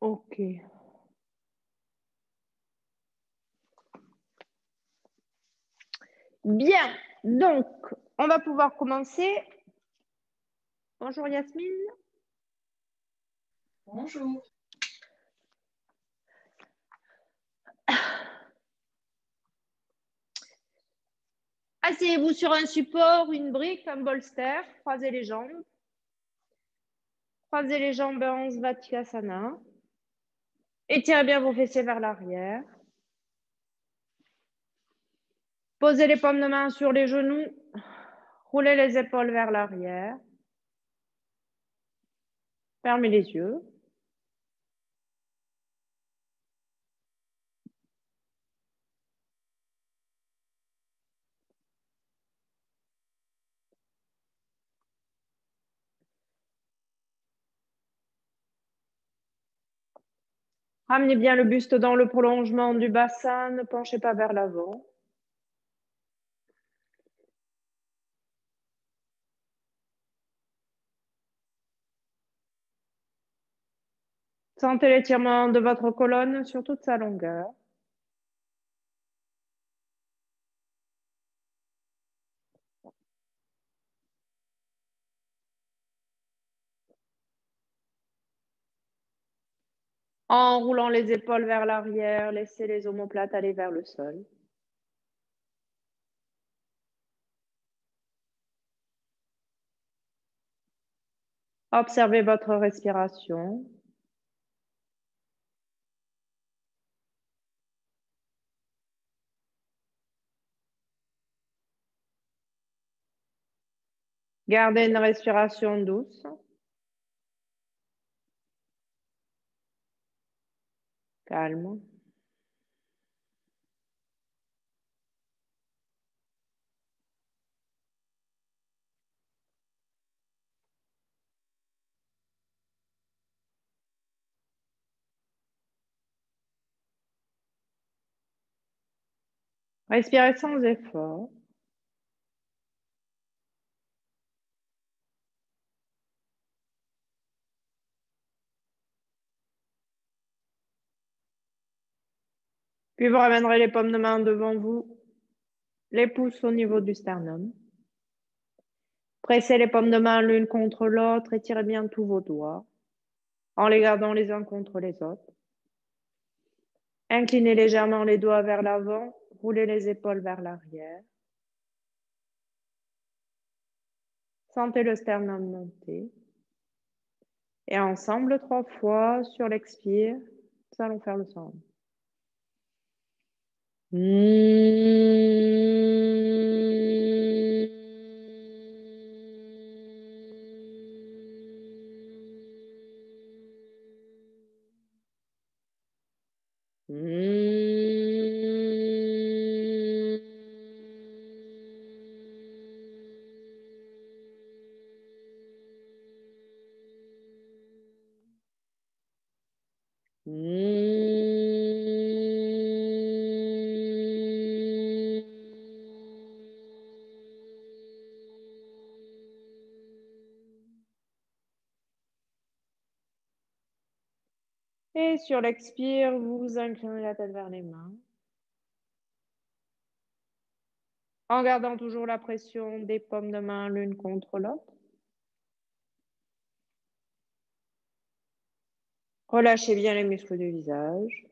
Ok. Bien. Donc, on va pouvoir commencer. Bonjour Yasmine. Bonjour. Asseyez-vous sur un support, une brique, un bolster. Croisez les jambes. Croisez les jambes en Svatyasana. Étirez bien vos fessiers vers l'arrière. Posez les paumes de main sur les genoux. Roulez les épaules vers l'arrière. Fermez les yeux. Ramenez bien le buste dans le prolongement du bassin. Ne penchez pas vers l'avant. Sentez l'étirement de votre colonne sur toute sa longueur. En roulant les épaules vers l'arrière, laissez les omoplates aller vers le sol. Observez votre respiration. Gardez une respiration douce. Calme. Respirez sans effort. Puis vous ramènerez les paumes de main devant vous, les pouces au niveau du sternum. Pressez les paumes de main l'une contre l'autre et tirez bien tous vos doigts en les gardant les uns contre les autres. Inclinez légèrement les doigts vers l'avant, roulez les épaules vers l'arrière. Sentez le sternum monter. Et ensemble, 3 fois, sur l'expire, nous allons faire le son. Et sur l'expire, vous inclinez la tête vers les mains. En gardant toujours la pression des paumes de main l'une contre l'autre. Relâchez bien les muscles du visage.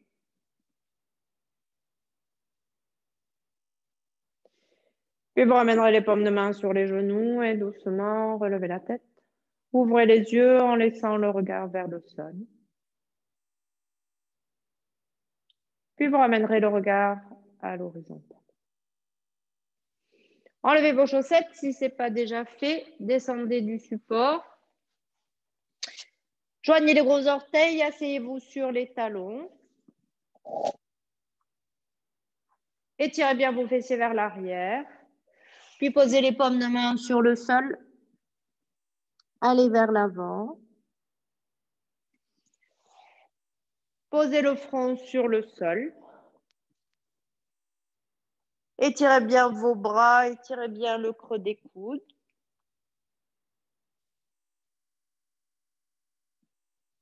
Puis vous ramènerez les paumes de main sur les genoux et doucement relevez la tête. Ouvrez les yeux en laissant le regard vers le sol. Puis vous ramènerez le regard à l'horizontale. Enlevez vos chaussettes si ce n'est pas déjà fait. Descendez du support. Joignez les gros orteils, asseyez-vous sur les talons. Étirez bien vos fessiers vers l'arrière. Puis posez les paumes de main sur le sol. Allez vers l'avant. Posez le front sur le sol. Étirez bien vos bras, étirez bien le creux des coudes.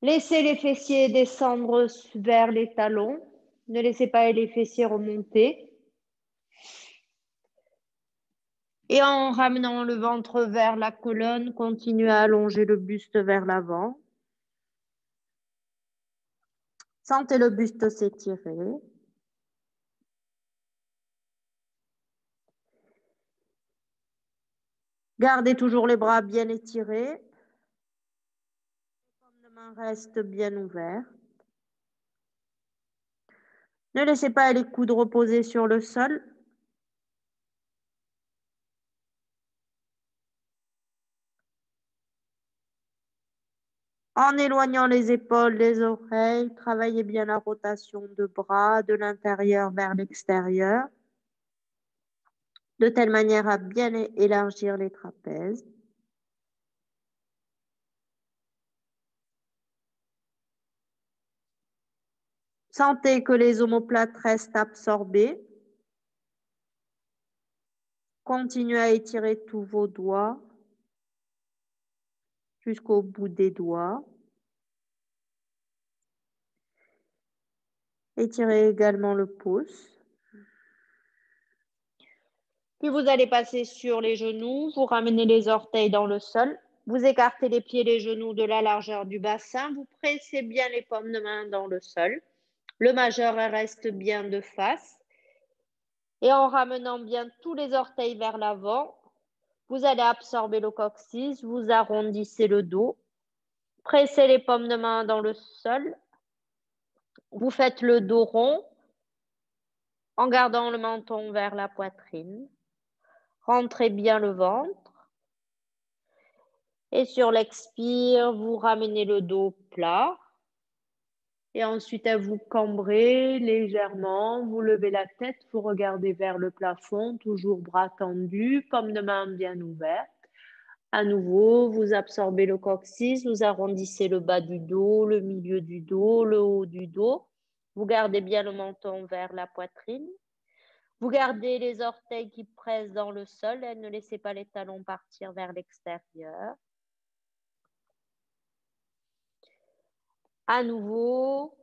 Laissez les fessiers descendre vers les talons. Ne laissez pas les fessiers remonter. Et en ramenant le ventre vers la colonne, continuez à allonger le buste vers l'avant. Sentez le buste s'étirer. Gardez toujours les bras bien étirés. Les paumes de main restent bien ouvertes. Ne laissez pas les coudes reposer sur le sol. En éloignant les épaules des oreilles, travaillez bien la rotation de bras de l'intérieur vers l'extérieur, de telle manière à bien élargir les trapèzes. Sentez que les omoplates restent absorbés. Continuez à étirer tous vos doigts jusqu'au bout des doigts. Étirez également le pouce. Puis vous allez passer sur les genoux, vous ramenez les orteils dans le sol, vous écartez les pieds et les genoux de la largeur du bassin, vous pressez bien les paumes de main dans le sol. Le majeur reste bien de face. Et en ramenant bien tous les orteils vers l'avant, vous allez absorber le coccyx, vous arrondissez le dos, pressez les paumes de main dans le sol, vous faites le dos rond en gardant le menton vers la poitrine. Rentrez bien le ventre. Et sur l'expire, vous ramenez le dos plat. Et ensuite, vous cambrez légèrement, vous levez la tête, vous regardez vers le plafond, toujours bras tendus, paumes de main bien ouvertes. À nouveau, vous absorbez le coccyx, vous arrondissez le bas du dos, le milieu du dos, le haut du dos. Vous gardez bien le menton vers la poitrine. Vous gardez les orteils qui pressent dans le sol et ne laissez pas les talons partir vers l'extérieur. À nouveau,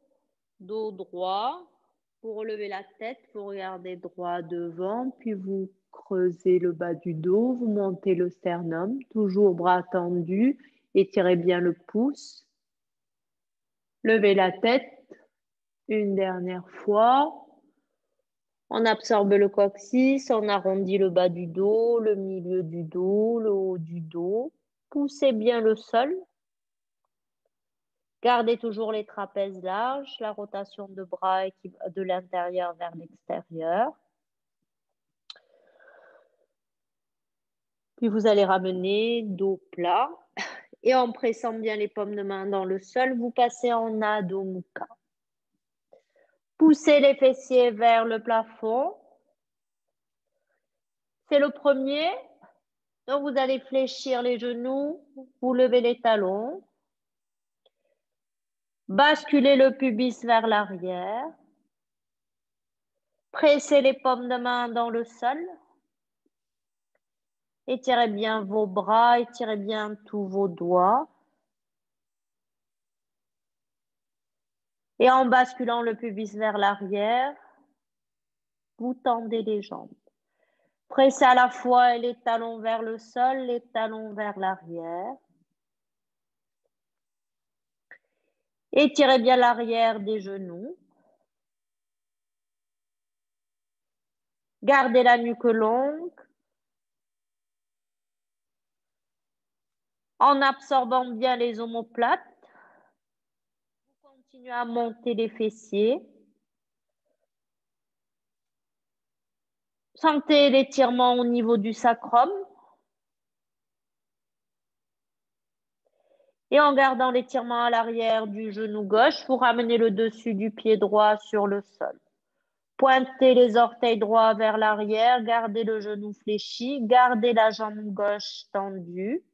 dos droit. Vous relevez la tête, vous regardez droit devant, puis vous creusez le bas du dos, vous montez le sternum, toujours bras tendus, étirez bien le pouce. Levez la tête une dernière fois. On absorbe le coccyx, on arrondit le bas du dos, le milieu du dos, le haut du dos. Poussez bien le sol. Gardez toujours les trapèzes larges, la rotation de bras de l'intérieur vers l'extérieur. Puis vous allez ramener dos plat. Et en pressant bien les paumes de main dans le sol, vous passez en Adho Mukha. Poussez les fessiers vers le plafond. C'est le premier. Donc, vous allez fléchir les genoux, vous levez les talons. Basculez le pubis vers l'arrière. Pressez les paumes de main dans le sol. Étirez bien vos bras, étirez bien tous vos doigts. Et en basculant le pubis vers l'arrière, vous tendez les jambes. Pressez à la fois les talons vers le sol, les talons vers l'arrière. Étirez bien l'arrière des genoux. Gardez la nuque longue. En absorbant bien les omoplates, vous continuez à monter les fessiers. Sentez l'étirement au niveau du sacrum. Et en gardant l'étirement à l'arrière du genou gauche, vous ramenez le dessus du pied droit sur le sol. Pointez les orteils droits vers l'arrière, gardez le genou fléchi, gardez la jambe gauche tendue.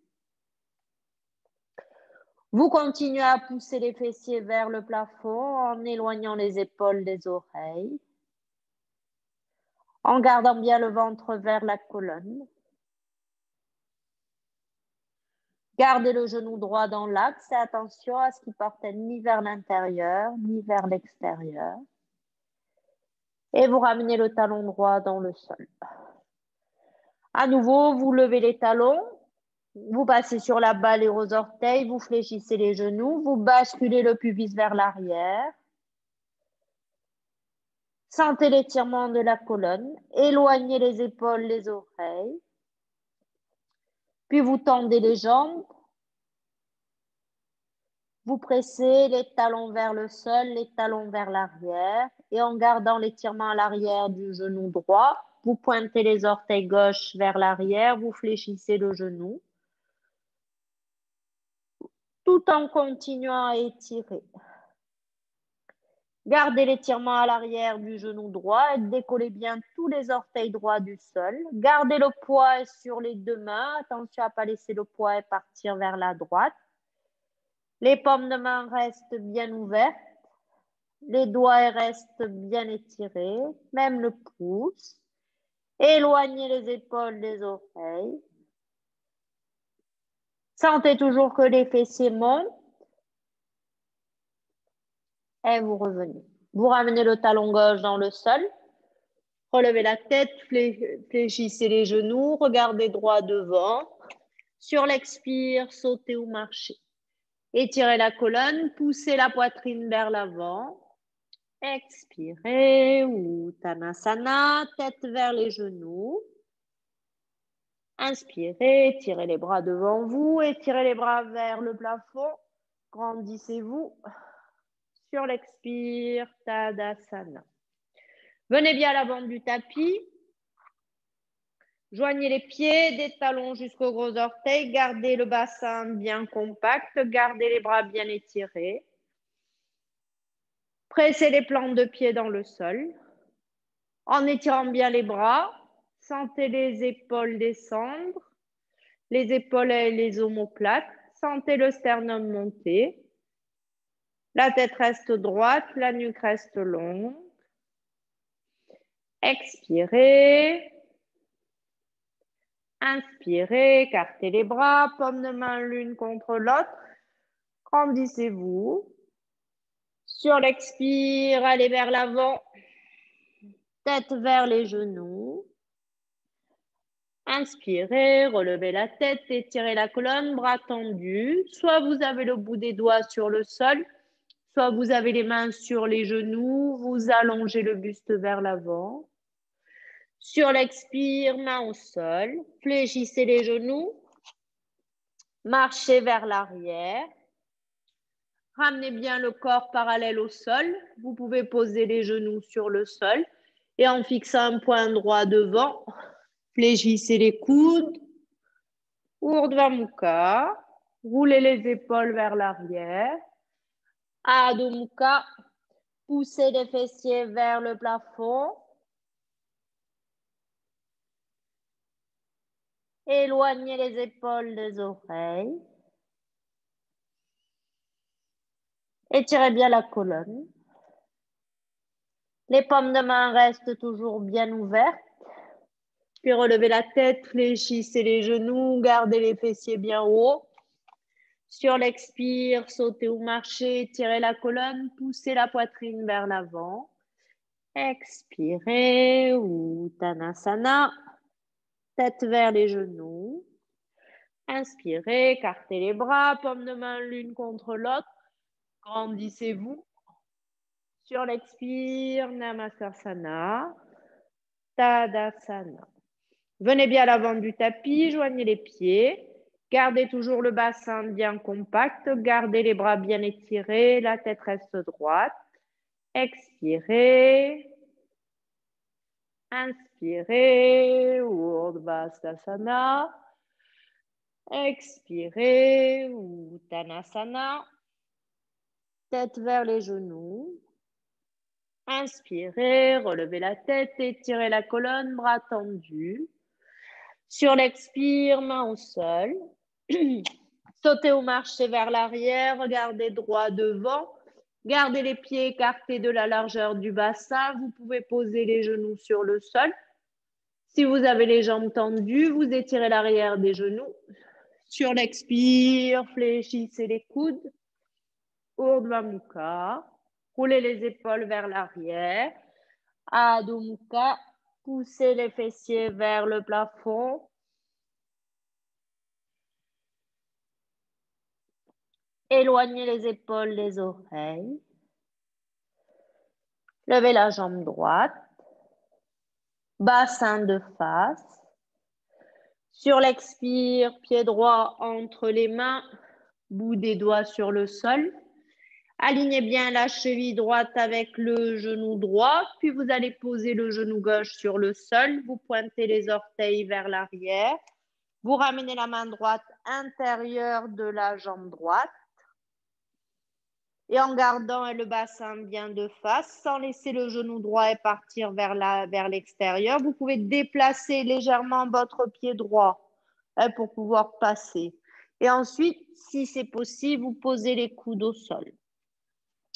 Vous continuez à pousser les fessiers vers le plafond en éloignant les épaules des oreilles, en gardant bien le ventre vers la colonne. Gardez le genou droit dans l'axe et attention à ce qu'il parte ni vers l'intérieur, ni vers l'extérieur. Et vous ramenez le talon droit dans le sol. À nouveau, vous levez les talons, vous passez sur la balle et aux orteils, vous fléchissez les genoux, vous basculez le pubis vers l'arrière. Sentez l'étirement de la colonne, éloignez les épaules, les oreilles. Puis vous tendez les jambes. Vous pressez les talons vers le sol, les talons vers l'arrière. Et en gardant l'étirement à l'arrière du genou droit, vous pointez les orteils gauche vers l'arrière, vous fléchissez le genou, tout en continuant à étirer. Gardez l'étirement à l'arrière du genou droit et décollez bien tous les orteils droits du sol. Gardez le poids sur les deux mains. Attention à ne pas laisser le poids partir vers la droite. Les paumes de main restent bien ouvertes. Les doigts restent bien étirés, même le pouce. Éloignez les épaules des oreilles. Sentez toujours que les fessiers montent. Et vous revenez. Vous ramenez le talon gauche dans le sol. Relevez la tête, fléchissez les genoux, regardez droit devant. Sur l'expire, sautez ou marchez. Étirez la colonne, poussez la poitrine vers l'avant. Expirez, Uttanasana, tête vers les genoux. Inspirez, étirez les bras devant vous, étirez les bras vers le plafond. Grandissez-vous. Sur l'expire, Tadasana. Venez bien à l'avant du tapis. Joignez les pieds, des talons jusqu'aux gros orteils. Gardez le bassin bien compact. Gardez les bras bien étirés. Pressez les plantes de pied dans le sol. En étirant bien les bras, sentez les épaules descendre. Les épaules et les omoplates. Sentez le sternum monter. La tête reste droite, la nuque reste longue. Expirez. Inspirez, écartez les bras, paumes de main l'une contre l'autre. Grandissez-vous. Sur l'expire, allez vers l'avant. Tête vers les genoux. Inspirez, relevez la tête, étirez la colonne, bras tendus. Soit vous avez le bout des doigts sur le sol, soit vous avez les mains sur les genoux. Vous allongez le buste vers l'avant. Sur l'expire, main au sol. Fléchissez les genoux. Marchez vers l'arrière. Ramenez bien le corps parallèle au sol. Vous pouvez poser les genoux sur le sol. Et en fixant un point droit devant, fléchissez les coudes. Urdhva Mukha. Roulez les épaules vers l'arrière. Adho Mukha. Poussez les fessiers vers le plafond. Éloignez les épaules des oreilles. Étirez bien la colonne. Les paumes de main restent toujours bien ouvertes. Puis relevez la tête, fléchissez les genoux, gardez les fessiers bien hauts. Sur l'expire, sautez ou marchez, étirez la colonne, poussez la poitrine vers l'avant. Expirez, Uttanasana, tête vers les genoux. Inspirez, écartez les bras, paumes de main l'une contre l'autre. Grandissez-vous. Sur l'expire, Namasasana, Tadasana. Venez bien à l'avant du tapis, joignez les pieds. Gardez toujours le bassin bien compact. Gardez les bras bien étirés. La tête reste droite. Expirez. Inspirez. Urdhva Sthasana. Expirez. Uttanasana. Tête vers les genoux. Inspirez. Relevez la tête. Étirez la colonne. Bras tendus. Sur l'expire, main au sol. Sautez ou marchez vers l'arrière, regardez droit devant. Gardez les pieds écartés de la largeur du bassin. Vous pouvez poser les genoux sur le sol. Si vous avez les jambes tendues, vous étirez l'arrière des genoux. Sur l'expire, fléchissez les coudes. Urdhva Mukha. Roulez les épaules vers l'arrière. Adho Mukha. Poussez les fessiers vers le plafond. Éloignez les épaules des oreilles. Levez la jambe droite. Bassin de face. Sur l'expire, pied droit entre les mains, bout des doigts sur le sol. Alignez bien la cheville droite avec le genou droit, puis vous allez poser le genou gauche sur le sol. Vous pointez les orteils vers l'arrière. Vous ramenez la main droite intérieure de la jambe droite. Et en gardant le bassin bien de face, sans laisser le genou droit et partir vers l'extérieur, vous pouvez déplacer légèrement votre pied droit pour pouvoir passer. Et ensuite, si c'est possible, vous posez les coudes au sol.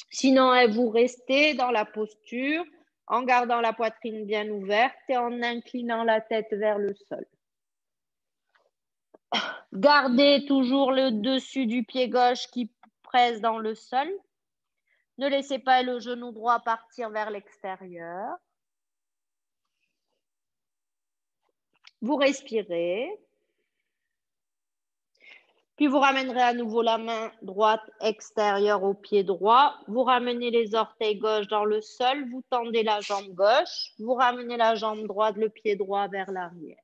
Sinon, vous restez dans la posture en gardant la poitrine bien ouverte et en inclinant la tête vers le sol. Gardez toujours le dessus du pied gauche qui presse dans le sol. Ne laissez pas le genou droit partir vers l'extérieur. Vous respirez. Puis vous ramènerez à nouveau la main droite extérieure au pied droit. Vous ramenez les orteils gauche dans le sol. Vous tendez la jambe gauche. Vous ramenez la jambe droite, le pied droit vers l'arrière.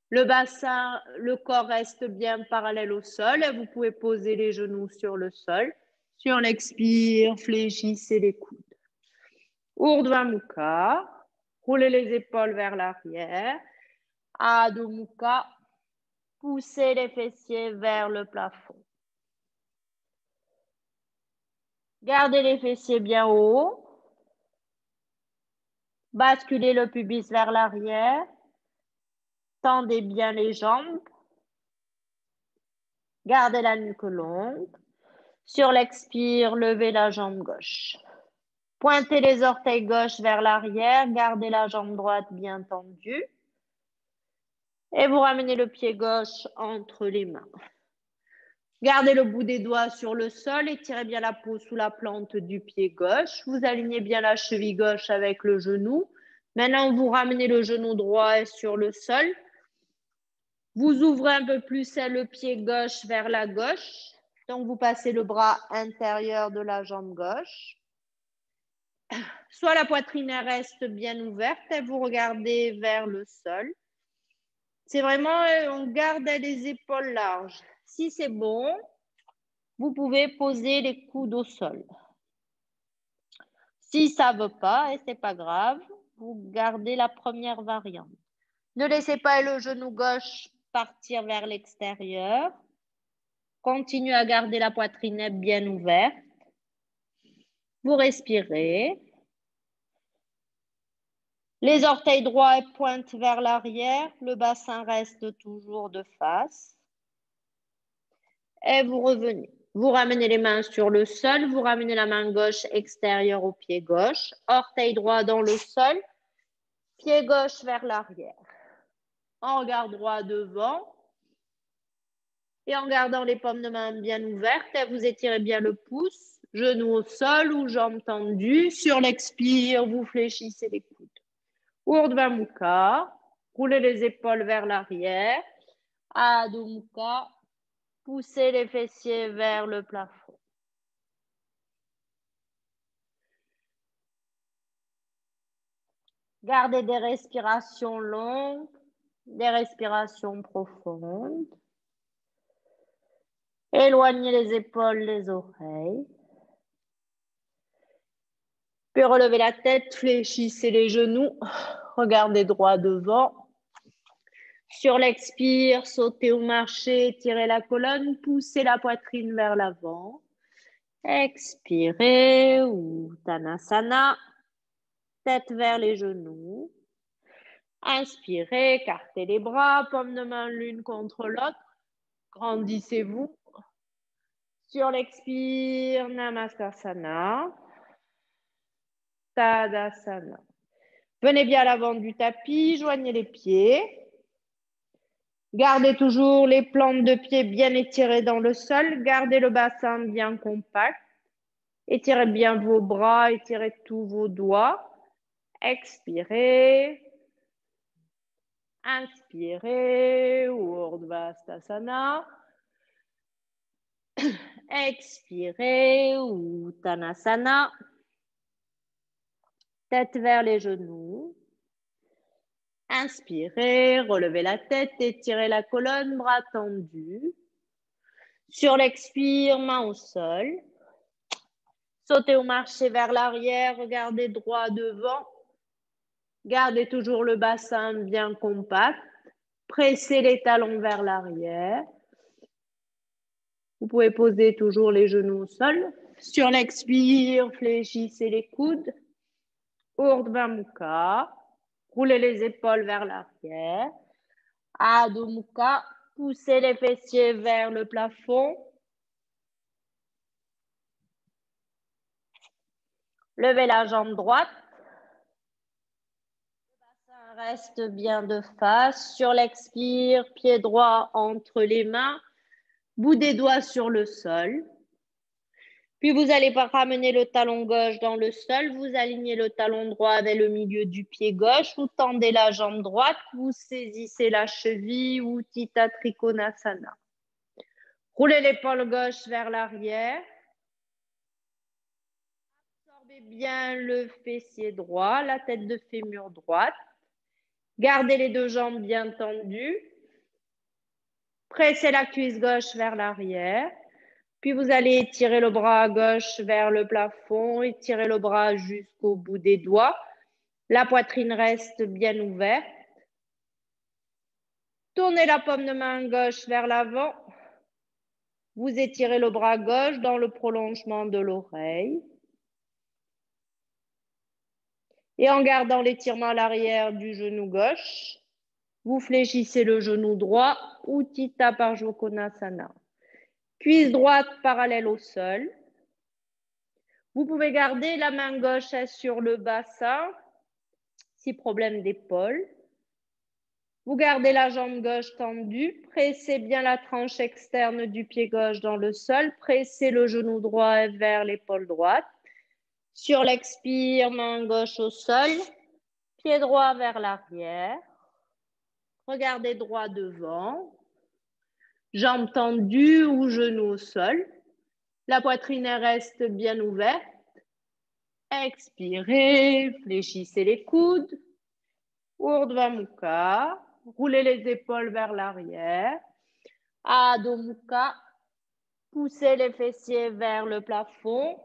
Le bassin, le corps reste bien parallèle au sol. Vous pouvez poser les genoux sur le sol. Sur l'expire, fléchissez les coudes. Urdhva Mukha. Roulez les épaules vers l'arrière. Adho Mukha. Poussez les fessiers vers le plafond. Gardez les fessiers bien hauts. Basculez le pubis vers l'arrière. Tendez bien les jambes. Gardez la nuque longue. Sur l'expire, levez la jambe gauche. Pointez les orteils gauche vers l'arrière. Gardez la jambe droite bien tendue. Et vous ramenez le pied gauche entre les mains. Gardez le bout des doigts sur le sol et tirez bien la peau sous la plante du pied gauche. Vous alignez bien la cheville gauche avec le genou. Maintenant, vous ramenez le genou droit sur le sol. Vous ouvrez un peu plus le pied gauche vers la gauche. Donc, vous passez le bras intérieur de la jambe gauche. Soit la poitrine reste bien ouverte et vous regardez vers le sol. C'est vraiment, on garde les épaules larges. Si c'est bon, vous pouvez poser les coudes au sol. Si ça ne veut pas, et ce n'est pas grave, vous gardez la première variante. Ne laissez pas le genou gauche partir vers l'extérieur. Continuez à garder la poitrine bien ouverte. Vous respirez. Les orteils droits pointent vers l'arrière. Le bassin reste toujours de face. Et vous revenez. Vous ramenez les mains sur le sol. Vous ramenez la main gauche extérieure au pied gauche. Orteil droit dans le sol. Pied gauche vers l'arrière. En regard droit devant. Et en gardant les paumes de main bien ouvertes, vous étirez bien le pouce. Genou au sol ou jambes tendues. Sur l'expire, vous fléchissez les coudes. Urdhva Mukha. Roulez les épaules vers l'arrière. Adho Mukha. Poussez les fessiers vers le plafond. Gardez des respirations longues, des respirations profondes. Éloignez les épaules des oreilles. Puis relevez la tête, fléchissez les genoux. Regardez droit devant. Sur l'expire, sautez ou marchez, tirez la colonne, poussez la poitrine vers l'avant. Expirez, Uttanasana, tête vers les genoux. Inspirez, écartez les bras, paumes de main l'une contre l'autre. Grandissez-vous. Sur l'expire, Namastasana, Tadasana. Venez bien à l'avant du tapis, joignez les pieds. Gardez toujours les plantes de pied bien étirées dans le sol. Gardez le bassin bien compact. Étirez bien vos bras, étirez tous vos doigts. Expirez. Inspirez. Urdhvastasana. Expirez. Uttanasana. Tête vers les genoux. Inspirez, relevez la tête, étirez la colonne, bras tendus. Sur l'expire, main au sol. Sautez ou marchez vers l'arrière, regardez droit devant. Gardez toujours le bassin bien compact. Pressez les talons vers l'arrière. Vous pouvez poser toujours les genoux au sol. Sur l'expire, fléchissez les coudes. Urdhva Mukha. Roulez les épaules vers l'arrière. Adho Mukha. Poussez les fessiers vers le plafond. Levez la jambe droite. Le bassin reste bien de face. Sur l'expire, pied droit entre les mains. Bout des doigts sur le sol. Puis vous allez ramener le talon gauche dans le sol. Vous alignez le talon droit avec le milieu du pied gauche. Vous tendez la jambe droite. Vous saisissez la cheville. Utthita Trikonasana. Roulez l'épaule gauche vers l'arrière. Absorbez bien le fessier droit, la tête de fémur droite. Gardez les deux jambes bien tendues. Pressez la cuisse gauche vers l'arrière. Puis vous allez étirer le bras gauche vers le plafond, étirer le bras jusqu'au bout des doigts. La poitrine reste bien ouverte. Tournez la paume de main gauche vers l'avant. Vous étirez le bras gauche dans le prolongement de l'oreille. Et en gardant l'étirement à l'arrière du genou gauche, vous fléchissez le genou droit, Utthita Parjvakonasana. Cuisse droite parallèle au sol. Vous pouvez garder la main gauche sur le bassin, si problème d'épaule. Vous gardez la jambe gauche tendue, pressez bien la tranche externe du pied gauche dans le sol, pressez le genou droit vers l'épaule droite. Sur l'expire, main gauche au sol, pied droit vers l'arrière. Regardez droit devant. Jambes tendues ou genoux au sol. La poitrine reste bien ouverte. Expirez, fléchissez les coudes. Urdhva Mukha. Roulez les épaules vers l'arrière. Adho Mukha. Poussez les fessiers vers le plafond.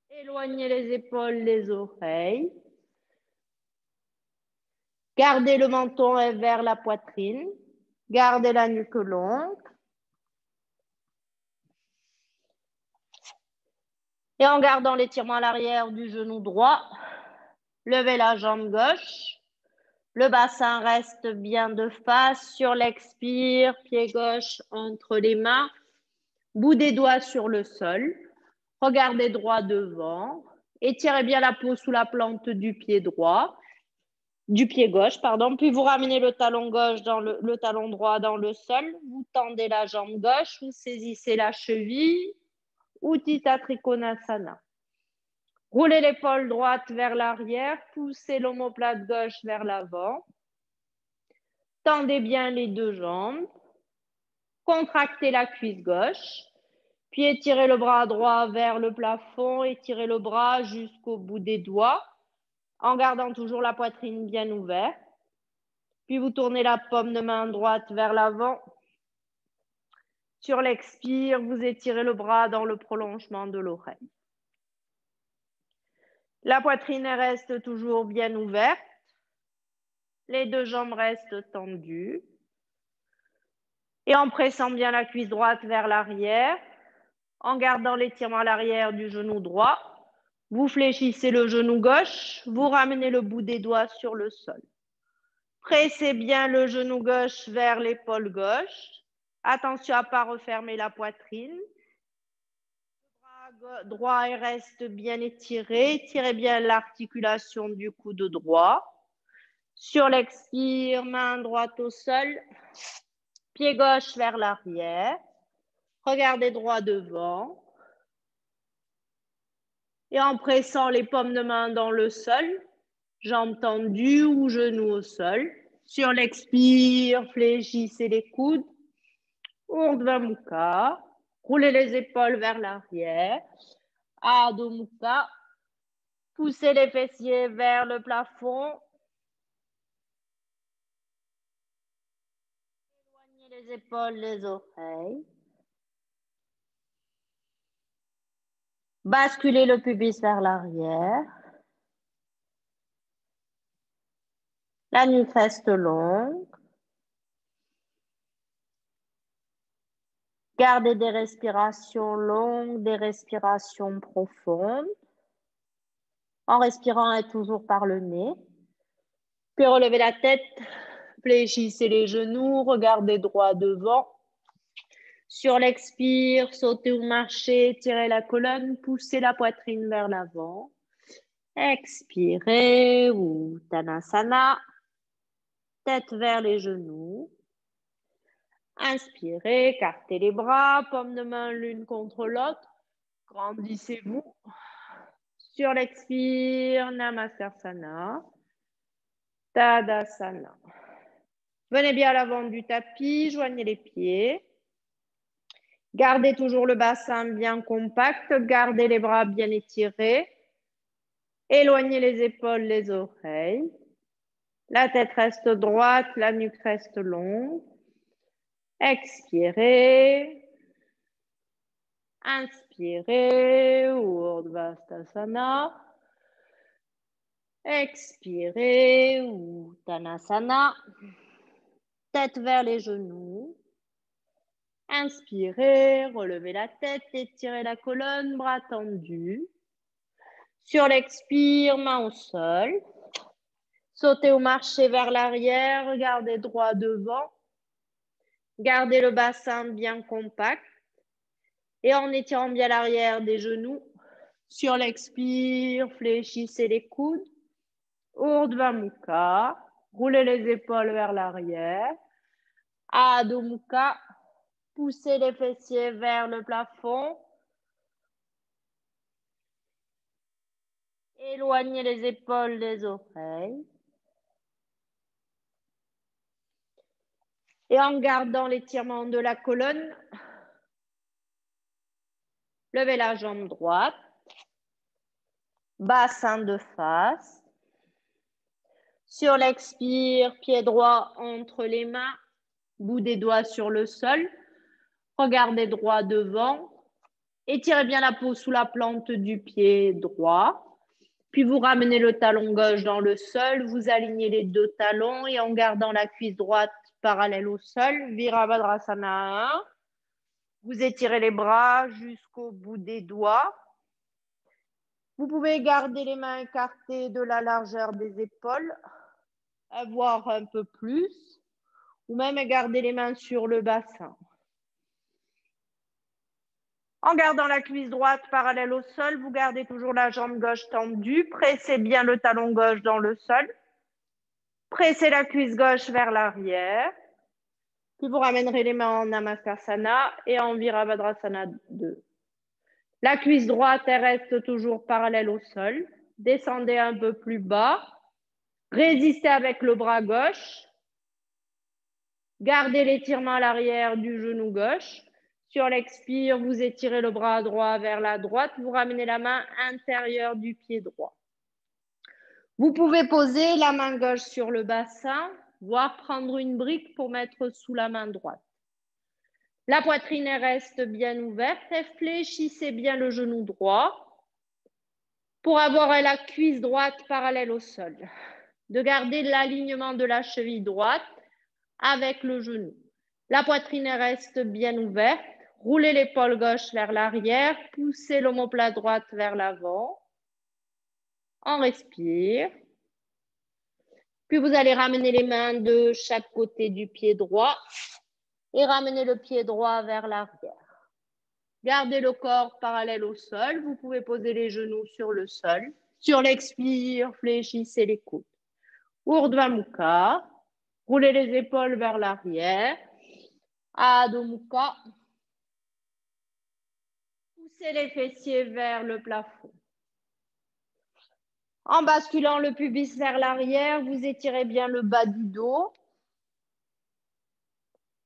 Éloignez les épaules des oreilles. Gardez le menton vers la poitrine. Gardez la nuque longue. Et en gardant l'étirement à l'arrière du genou droit, levez la jambe gauche. Le bassin reste bien de face. Sur l'expire, pied gauche entre les mains. Bout des doigts sur le sol. Regardez droit devant. Étirez bien la peau sous la plante du pied droit. Du pied gauche, pardon. Puis vous ramenez le talon gauche dans le talon droit dans le sol. Vous tendez la jambe gauche. Vous saisissez la cheville. Utthita Trikonasana. Roulez l'épaule droite vers l'arrière. Poussez l'omoplate gauche vers l'avant. Tendez bien les deux jambes. Contractez la cuisse gauche. Puis étirez le bras droit vers le plafond. Étirez le bras jusqu'au bout des doigts en gardant toujours la poitrine bien ouverte. Puis vous tournez la paume de main droite vers l'avant. Sur l'expire, vous étirez le bras dans le prolongement de l'oreille. La poitrine reste toujours bien ouverte. Les deux jambes restent tendues. Et en pressant bien la cuisse droite vers l'arrière, en gardant l'étirement à l'arrière du genou droit, vous fléchissez le genou gauche, vous ramenez le bout des doigts sur le sol. Pressez bien le genou gauche vers l'épaule gauche. Attention à ne pas refermer la poitrine. Le bras droit reste bien étiré. Étirez bien l'articulation du coude droit. Sur l'expire, main droite au sol. Pied gauche vers l'arrière. Regardez droit devant. Et en pressant les paumes de main dans le sol, jambes tendues ou genoux au sol. Sur l'expire, fléchissez les coudes. Urdhva Mukha. Roulez les épaules vers l'arrière. Adho Mukha. Poussez les fessiers vers le plafond. Éloignez les épaules, les oreilles. Basculez le pubis vers l'arrière. La nuque reste longue. Gardez des respirations longues, des respirations profondes. En respirant et toujours par le nez. Puis relevez la tête, fléchissez les genoux, regardez droit devant. Sur l'expire, sautez ou marchez, tirez la colonne, poussez la poitrine vers l'avant. Expirez, Uttanasana, tête vers les genoux. Inspirez, écartez les bras, paumes de main l'une contre l'autre. Grandissez-vous. Sur l'expire, Namaskarsana, Tadasana. Venez bien à l'avant du tapis, joignez les pieds. Gardez toujours le bassin bien compact, gardez les bras bien étirés. Éloignez les épaules, les oreilles. La tête reste droite, la nuque reste longue. Expirez. Inspirez, Urdhva Expirez, Uttanasana. Tête vers les genoux. Inspirez, relevez la tête, étirez la colonne, bras tendus. Sur l'expire, main au sol. Sautez ou marchez vers l'arrière, regardez droit devant. Gardez le bassin bien compact. Et en étirant bien l'arrière des genoux, sur l'expire, fléchissez les coudes. Urdhva Mukha. Roulez les épaules vers l'arrière. Adho Mukha. Poussez les fessiers vers le plafond. Éloignez les épaules des oreilles. Et en gardant l'étirement de la colonne, levez la jambe droite. Bassin de face. Sur l'expire, pied droit entre les mains, bout des doigts sur le sol. Regardez droit devant. Étirez bien la peau sous la plante du pied droit. Puis vous ramenez le talon gauche dans le sol. Vous alignez les deux talons et en gardant la cuisse droite parallèle au sol, Virabhadrasana 1. Vous étirez les bras jusqu'au bout des doigts. Vous pouvez garder les mains écartées de la largeur des épaules, voire un peu plus, ou même garder les mains sur le bassin. En gardant la cuisse droite parallèle au sol, vous gardez toujours la jambe gauche tendue. Pressez bien le talon gauche dans le sol. Pressez la cuisse gauche vers l'arrière. Puis vous ramènerez les mains en Namaskarsana et en Virabhadrasana 2. La cuisse droite reste toujours parallèle au sol. Descendez un peu plus bas. Résistez avec le bras gauche. Gardez l'étirement à l'arrière du genou gauche. Sur l'expire, vous étirez le bras droit vers la droite. Vous ramenez la main intérieure du pied droit. Vous pouvez poser la main gauche sur le bassin, voire prendre une brique pour mettre sous la main droite. La poitrine reste bien ouverte et fléchissez bien le genou droit pour avoir la cuisse droite parallèle au sol. De garder l'alignement de la cheville droite avec le genou. La poitrine reste bien ouverte. Roulez l'épaule gauche vers l'arrière. Poussez l'omoplate droite vers l'avant. On respire. Puis vous allez ramener les mains de chaque côté du pied droit et ramener le pied droit vers l'arrière. Gardez le corps parallèle au sol. Vous pouvez poser les genoux sur le sol. Sur l'expire, fléchissez les coudes. Urdhva Mukha. Roulez les épaules vers l'arrière. Adho Mukha. Poussez les fessiers vers le plafond. En basculant le pubis vers l'arrière, vous étirez bien le bas du dos.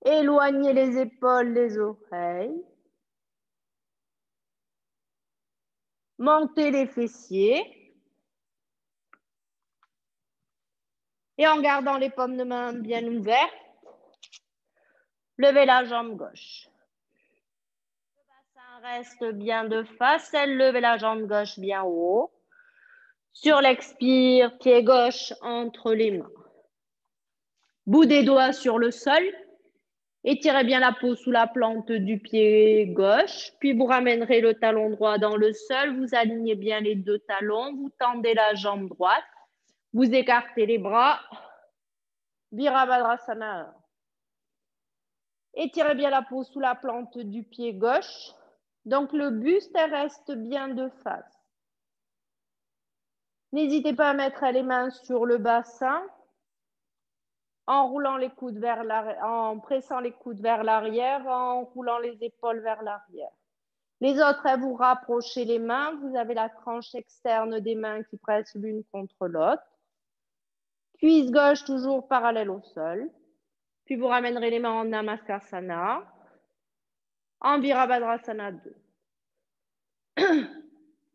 Éloignez les épaules des oreilles. Montez les fessiers. Et en gardant les paumes de main bien ouvertes, levez la jambe gauche. Le bassin reste bien de face. Levez la jambe gauche bien haut. Sur l'expire, pied gauche entre les mains. Bout des doigts sur le sol. Étirez bien la peau sous la plante du pied gauche. Puis vous ramènerez le talon droit dans le sol. Vous alignez bien les deux talons. Vous tendez la jambe droite. Vous écartez les bras. Virabhadrasana. Étirez bien la peau sous la plante du pied gauche. Donc le buste reste bien de face. N'hésitez pas à mettre les mains sur le bassin en roulant les coudes vers l'arrière, en pressant les coudes vers l'arrière, en roulant les épaules vers l'arrière. Les autres, vous rapprochez les mains. Vous avez la tranche externe des mains qui pressent l'une contre l'autre. Cuisse gauche toujours parallèle au sol. Puis vous ramènerez les mains en Namaskarsana. En Virabhadrasana 2.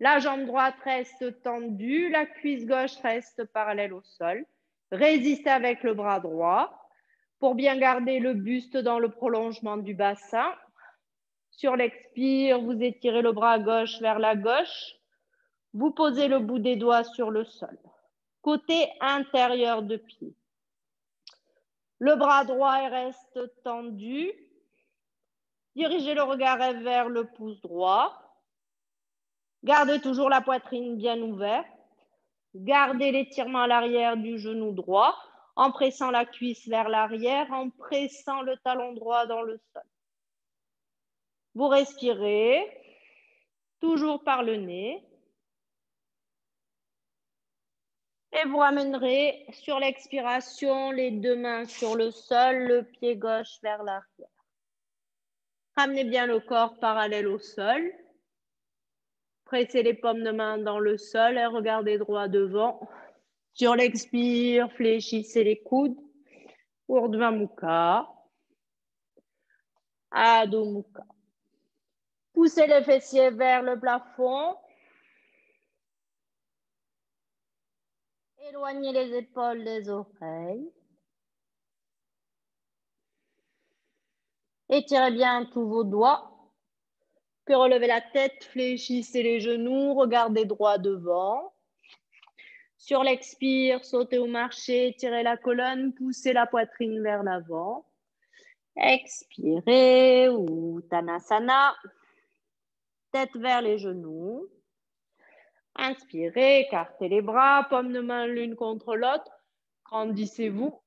La jambe droite reste tendue. La cuisse gauche reste parallèle au sol. Résistez avec le bras droit pour bien garder le buste dans le prolongement du bassin. Sur l'expire, vous étirez le bras gauche vers la gauche. Vous posez le bout des doigts sur le sol. Côté intérieur de pied. Le bras droit reste tendu. Dirigez le regard vers le pouce droit. Gardez toujours la poitrine bien ouverte. Gardez l'étirement à l'arrière du genou droit en pressant la cuisse vers l'arrière, en pressant le talon droit dans le sol. Vous respirez, toujours par le nez. Et vous ramènerez sur l'expiration les deux mains sur le sol, le pied gauche vers l'arrière. Ramenez bien le corps parallèle au sol. Pressez les paumes de main dans le sol et regardez droit devant. Sur l'expire, fléchissez les coudes. Urdhva Mukha. Adho Mukha. Poussez les fessiers vers le plafond. Éloignez les épaules des oreilles. Étirez bien tous vos doigts. Puis relevez la tête, fléchissez les genoux, regardez droit devant. Sur l'expire, sautez ou marchez, tirez la colonne, poussez la poitrine vers l'avant. Expirez, Uttanasana. Tête vers les genoux. Inspirez, écartez les bras, paumes de main l'une contre l'autre. Grandissez-vous.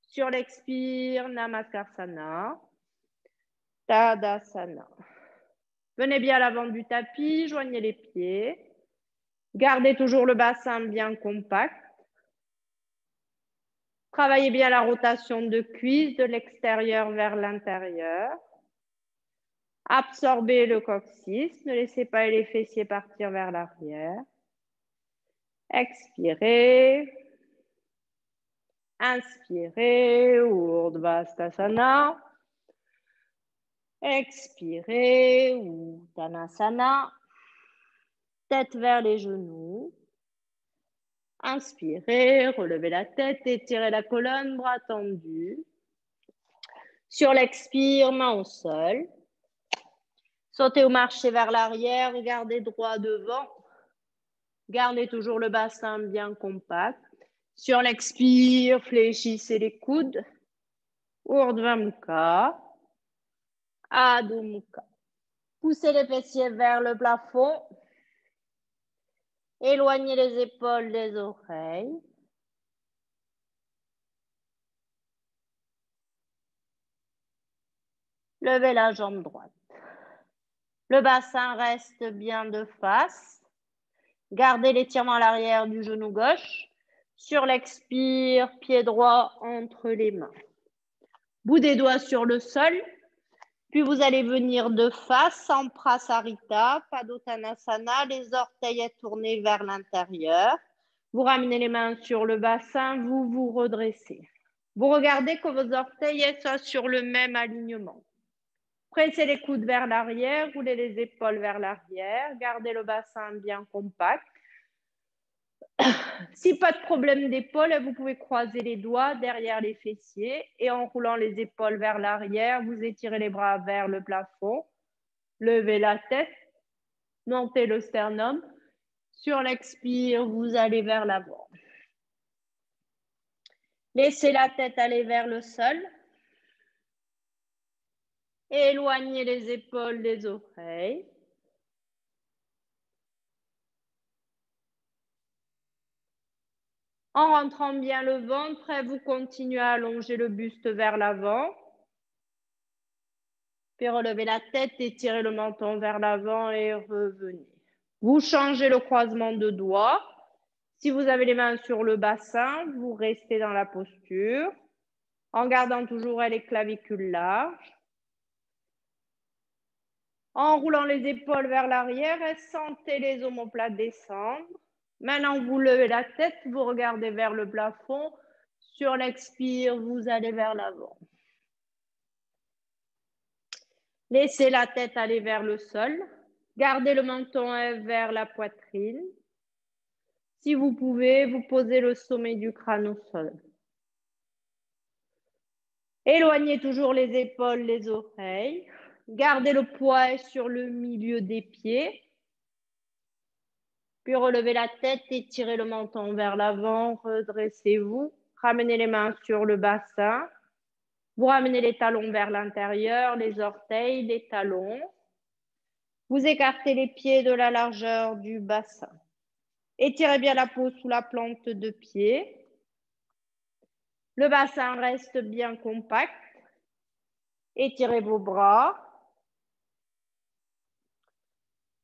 Sur l'expire, Namaskarsana. Tadasana. Venez bien à l'avant du tapis, joignez les pieds. Gardez toujours le bassin bien compact. Travaillez bien la rotation de cuisse de l'extérieur vers l'intérieur. Absorbez le coccyx, ne laissez pas les fessiers partir vers l'arrière. Expirez. Inspirez, Urdhva-sthasana. Expirez, Uttanasana. Tête vers les genoux. Inspirez, relevez la tête, étirez la colonne, bras tendus. Sur l'expire, main au sol. Sautez ou marchez vers l'arrière, regardez droit devant. Gardez toujours le bassin bien compact. Sur l'expire, fléchissez les coudes. Urdhva Mukha. Adho Mukha. Poussez les fessiers vers le plafond. Éloignez les épaules des oreilles. Levez la jambe droite. Le bassin reste bien de face. Gardez l'étirement à l'arrière du genou gauche. Sur l'expire, pied droit entre les mains. Bout des doigts sur le sol. Puis vous allez venir de face en Prasarita, Padottanasana, les orteils tournés vers l'intérieur. Vous ramenez les mains sur le bassin, vous vous redressez. Vous regardez que vos orteils soient sur le même alignement. Pressez les coudes vers l'arrière, roulez les épaules vers l'arrière, gardez le bassin bien compact. Si pas de problème d'épaule, vous pouvez croiser les doigts derrière les fessiers et en roulant les épaules vers l'arrière, vous étirez les bras vers le plafond, levez la tête, montez le sternum. Sur l'expire, vous allez vers l'avant. Laissez la tête aller vers le sol. Éloignez les épaules des oreilles. En rentrant bien le ventre, vous continuez à allonger le buste vers l'avant. Puis relevez la tête, étirez le menton vers l'avant et revenez. Vous changez le croisement de doigts. Si vous avez les mains sur le bassin, vous restez dans la posture en gardant toujours les clavicules larges. En roulant les épaules vers l'arrière, sentez les omoplates descendre. Maintenant, vous levez la tête, vous regardez vers le plafond. Sur l'expire, vous allez vers l'avant. Laissez la tête aller vers le sol. Gardez le menton vers la poitrine. Si vous pouvez, vous posez le sommet du crâne au sol. Éloignez toujours les épaules, les oreilles. Gardez le poids sur le milieu des pieds. Puis relevez la tête, étirez le menton vers l'avant, redressez-vous. Ramenez les mains sur le bassin. Vous ramenez les talons vers l'intérieur, les orteils, les talons. Vous écartez les pieds de la largeur du bassin. Étirez bien la peau sous la plante de pied. Le bassin reste bien compact. Étirez vos bras.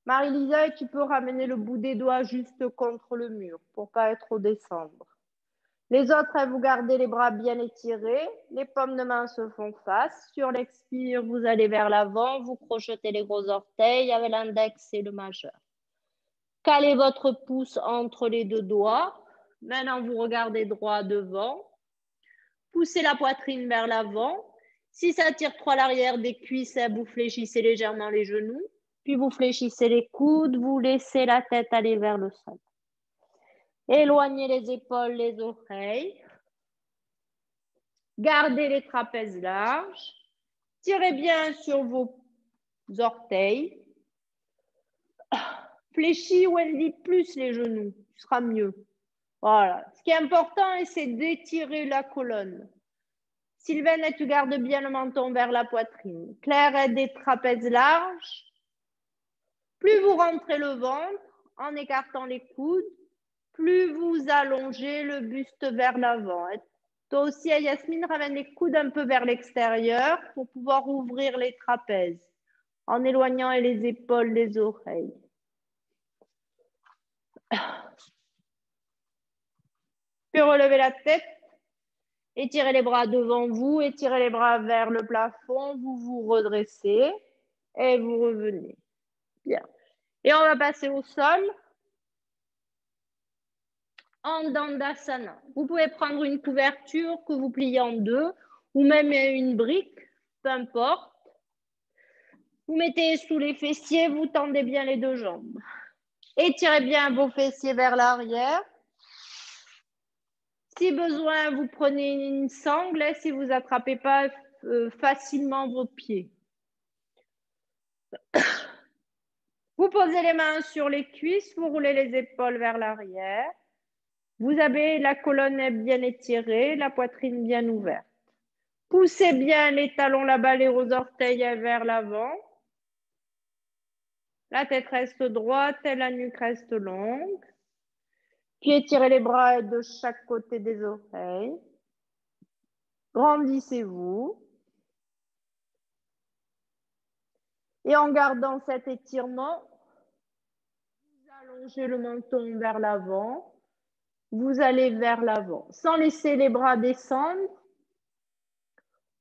Marie-Lisa, tu peux ramener le bout des doigts juste contre le mur pour ne pas trop descendre. Les autres, vous gardez les bras bien étirés. Les paumes de main se font face. Sur l'expire, vous allez vers l'avant. Vous crochetez les gros orteils avec l'index et le majeur. Calez votre pouce entre les deux doigts. Maintenant, vous regardez droit devant. Poussez la poitrine vers l'avant. Si ça tire trop à l'arrière des cuisses, vous fléchissez légèrement les genoux. Puis vous fléchissez les coudes, vous laissez la tête aller vers le sol. Éloignez les épaules, les oreilles. Gardez les trapèzes larges. Tirez bien sur vos orteils. Fléchis ou invite plus les genoux, ce sera mieux. Voilà. Ce qui est important, c'est d'étirer la colonne. Sylvaine, tu gardes bien le menton vers la poitrine. Claire a des trapèzes larges. Plus vous rentrez le ventre en écartant les coudes, plus vous allongez le buste vers l'avant. Toi aussi, Yasmine, ramène les coudes un peu vers l'extérieur pour pouvoir ouvrir les trapèzes en éloignant les épaules des oreilles. Puis relevez la tête, étirez les bras devant vous, étirez les bras vers le plafond, vous vous redressez et vous revenez. Bien. Et on va passer au sol en Dandasana. Vous pouvez prendre une couverture que vous pliez en deux ou même une brique, peu importe. Vous mettez sous les fessiers, vous tendez bien les deux jambes. Étirez bien vos fessiers vers l'arrière. Si besoin, vous prenez une sangle si vous n'attrapez pas facilement vos pieds. Vous posez les mains sur les cuisses, vous roulez les épaules vers l'arrière. Vous avez la colonne bien étirée, la poitrine bien ouverte. Poussez bien les talons, la balle et aux orteils vers l'avant. La tête reste droite et la nuque reste longue. Puis étirez les bras de chaque côté des oreilles. Grandissez-vous. Et en gardant cet étirement, vous allongez le menton vers l'avant. vous allez vers l'avant. Sans laisser les bras descendre,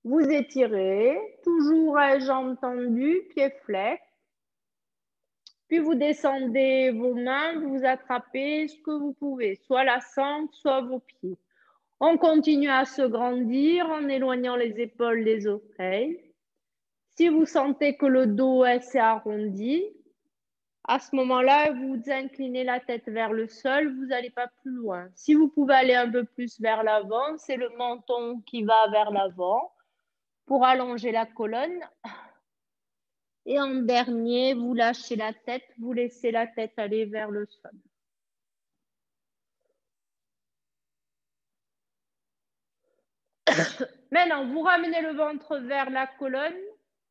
vous étirez, toujours à jambes tendues, pieds flex. Puis vous descendez vos mains, vous attrapez ce que vous pouvez, soit la sangle, soit vos pieds. On continue à se grandir en éloignant les épaules des oreilles. Si vous sentez que le dos s'est arrondi, à ce moment-là, vous inclinez la tête vers le sol, vous n'allez pas plus loin. Si vous pouvez aller un peu plus vers l'avant, c'est le menton qui va vers l'avant pour allonger la colonne. Et en dernier, vous lâchez la tête, vous laissez la tête aller vers le sol. Maintenant, vous ramenez le ventre vers la colonne,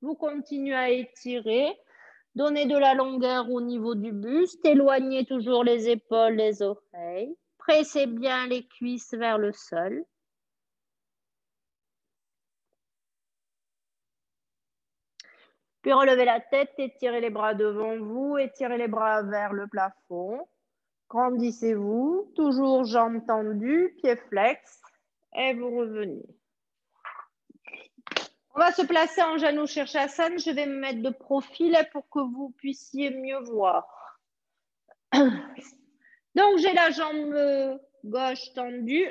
vous continuez à étirer, donnez de la longueur au niveau du buste, éloignez toujours les épaules, les oreilles, pressez bien les cuisses vers le sol. Puis relevez la tête, étirez les bras devant vous, étirez les bras vers le plafond. Grandissez-vous, toujours jambes tendues, pieds flex, et vous revenez. On va se placer en Janu Shirshasana. Je vais me mettre de profil pour que vous puissiez mieux voir. Donc, j'ai la jambe gauche tendue.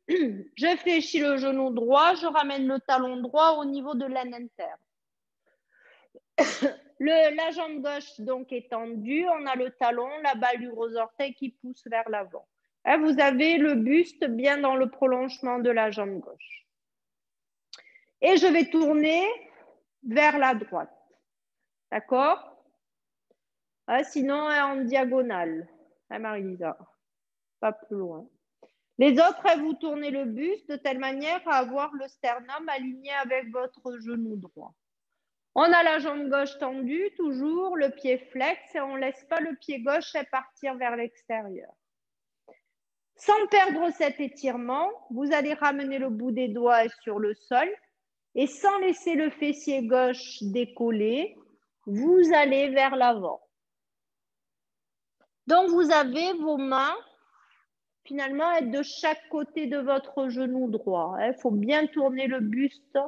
Je fléchis le genou droit. Je ramène le talon droit au niveau de l'aine interne. La jambe gauche donc est tendue. On a le talon, la ballure aux orteils qui pousse vers l'avant. Vous avez le buste bien dans le prolongement de la jambe gauche. Et je vais tourner vers la droite. D'accord? Sinon, en diagonale. Marie-Lisa. Pas plus loin. Les autres, vous tournez le buste de telle manière à avoir le sternum aligné avec votre genou droit. On a la jambe gauche tendue, toujours le pied flex, et on ne laisse pas le pied gauche partir vers l'extérieur. Sans perdre cet étirement, vous allez ramener le bout des doigts sur le sol. Et sans laisser le fessier gauche décoller, vous allez vers l'avant. Donc, vous avez vos mains, finalement, être de chaque côté de votre genou droit. Il faut bien tourner le buste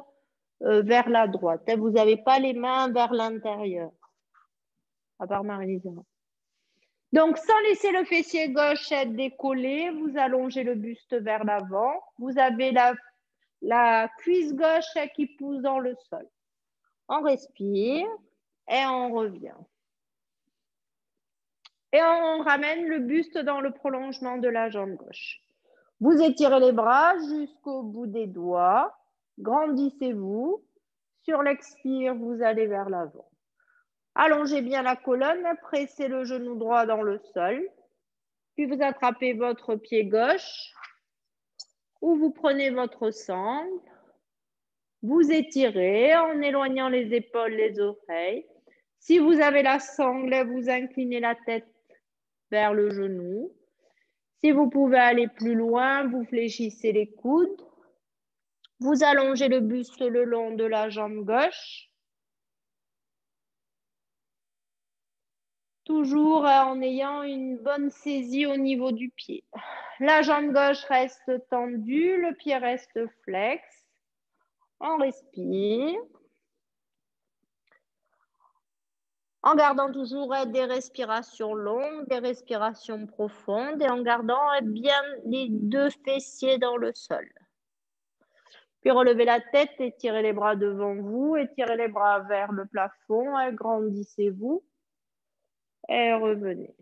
vers la droite. Vous n'avez pas les mains vers l'intérieur, à part Marie-Lisa. Donc, sans laisser le fessier gauche être décollé, vous allongez le buste vers l'avant. Vous avez la cuisse gauche qui pousse dans le sol. On respire et on revient. Et on ramène le buste dans le prolongement de la jambe gauche. Vous étirez les bras jusqu'au bout des doigts. Grandissez-vous. Sur l'expire, vous allez vers l'avant. Allongez bien la colonne, pressez le genou droit dans le sol. Puis vous attrapez votre pied gauche ou vous prenez votre sangle. Vous étirez en éloignant les épaules, les oreilles. Si vous avez la sangle, vous inclinez la tête vers le genou. Si vous pouvez aller plus loin, vous fléchissez les coudes. Vous allongez le buste le long de la jambe gauche. Toujours en ayant une bonne saisie au niveau du pied. La jambe gauche reste tendue, le pied reste flex. On respire. En gardant toujours des respirations longues, des respirations profondes et en gardant bien les deux fessiers dans le sol. Puis relevez la tête, étirez les bras devant vous, étirez les bras vers le plafond, agrandissez-vous et revenez.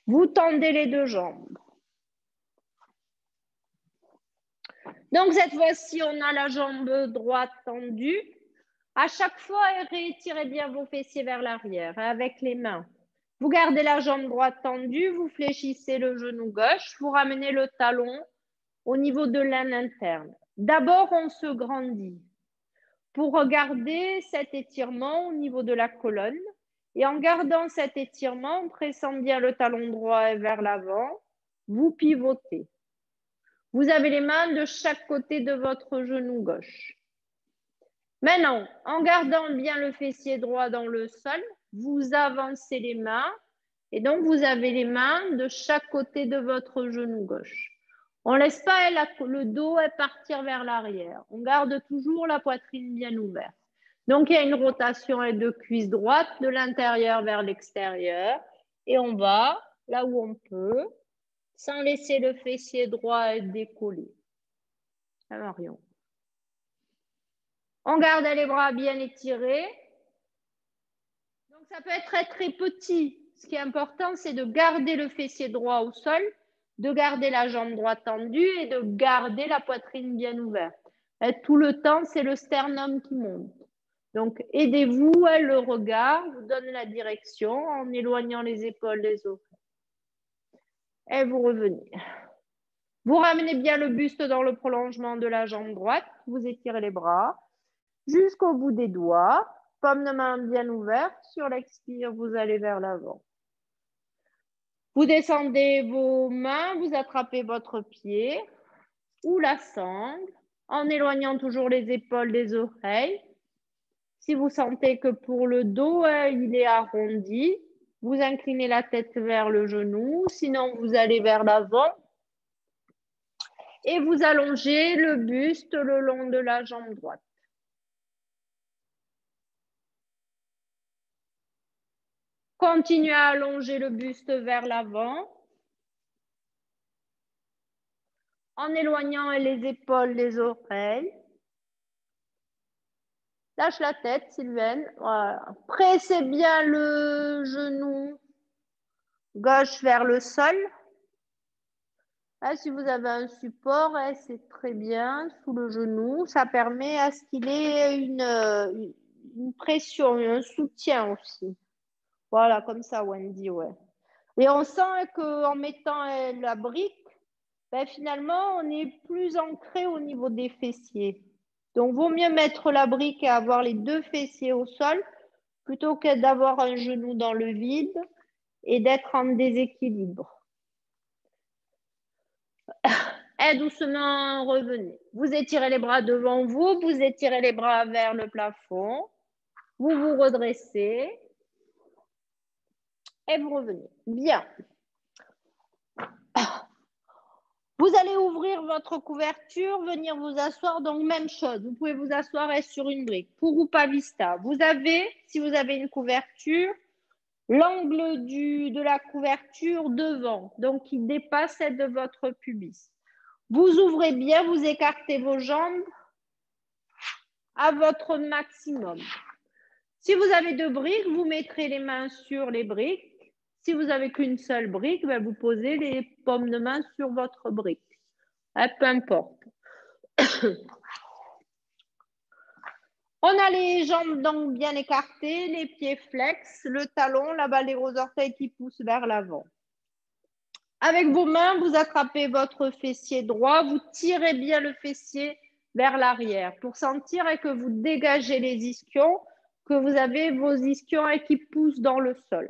Vous tendez les deux jambes. Donc cette fois-ci, on a la jambe droite tendue. À chaque fois, réétirez bien vos fessiers vers l'arrière avec les mains. Vous gardez la jambe droite tendue, vous fléchissez le genou gauche, vous ramenez le talon au niveau de l'aine interne. D'abord, on se grandit pour regarder cet étirement au niveau de la colonne. Et en gardant cet étirement, en pressant bien le talon droit vers l'avant, vous pivotez. Vous avez les mains de chaque côté de votre genou gauche. Maintenant, en gardant bien le fessier droit dans le sol, vous avancez les mains Et donc, vous avez les mains de chaque côté de votre genou gauche. On ne laisse pas le dos partir vers l'arrière. On garde toujours la poitrine bien ouverte. Donc, il y a une rotation de cuisse droite de l'intérieur vers l'extérieur. Et on va là où on peut, sans laisser le fessier droit être décollé. À Marion. On garde les bras bien étirés. Donc, ça peut être très, très petit. Ce qui est important, c'est de garder le fessier droit au sol, de garder la jambe droite tendue et de garder la poitrine bien ouverte. Et tout le temps, c'est le sternum qui monte. Donc, aidez-vous, le regard vous donne la direction en éloignant les épaules des oreilles. Et vous revenez. Vous ramenez bien le buste dans le prolongement de la jambe droite. Vous étirez les bras jusqu'au bout des doigts. Paume de main bien ouverte. Sur l'expire, vous allez vers l'avant. Vous descendez vos mains, vous attrapez votre pied ou la sangle en éloignant toujours les épaules des oreilles. Si vous sentez que pour le dos, il est arrondi, vous inclinez la tête vers le genou. Sinon, vous allez vers l'avant et vous allongez le buste le long de la jambe droite. Continuez à allonger le buste vers l'avant en éloignant les épaules des oreilles. Lâche la tête, Sylvaine. Voilà. Pressez bien le genou gauche vers le sol. Là, si vous avez un support, c'est très bien sous le genou. Ça permet à ce qu'il ait une pression, un soutien aussi. Voilà, comme ça, Wendy, ouais. Et on sent qu'en mettant la brique, finalement, on est plus ancré au niveau des fessiers. Donc, vaut mieux mettre la brique et avoir les deux fessiers au sol plutôt que d'avoir un genou dans le vide et d'être en déséquilibre. Et doucement, revenez. Vous étirez les bras devant vous, vous étirez les bras vers le plafond, vous vous redressez et vous revenez. Bien. Vous allez ouvrir votre couverture, venir vous asseoir. Donc, même chose. Vous pouvez vous asseoir sur une brique. Pour Upavista, vous avez, si vous avez une couverture, l'angle de la couverture devant, donc qui dépasse celle de votre pubis. Vous ouvrez bien, vous écartez vos jambes à votre maximum. Si vous avez deux briques, vous mettrez les mains sur les briques. Si vous n'avez qu'une seule brique, vous posez les paumes de main sur votre brique. Peu importe. On a les jambes donc bien écartées, les pieds flex, le talon, la balle des gros orteils qui poussent vers l'avant. Avec vos mains, vous attrapez votre fessier droit, vous tirez bien le fessier vers l'arrière pour sentir que vous dégagez les ischions, que vous avez vos ischions qui poussent dans le sol.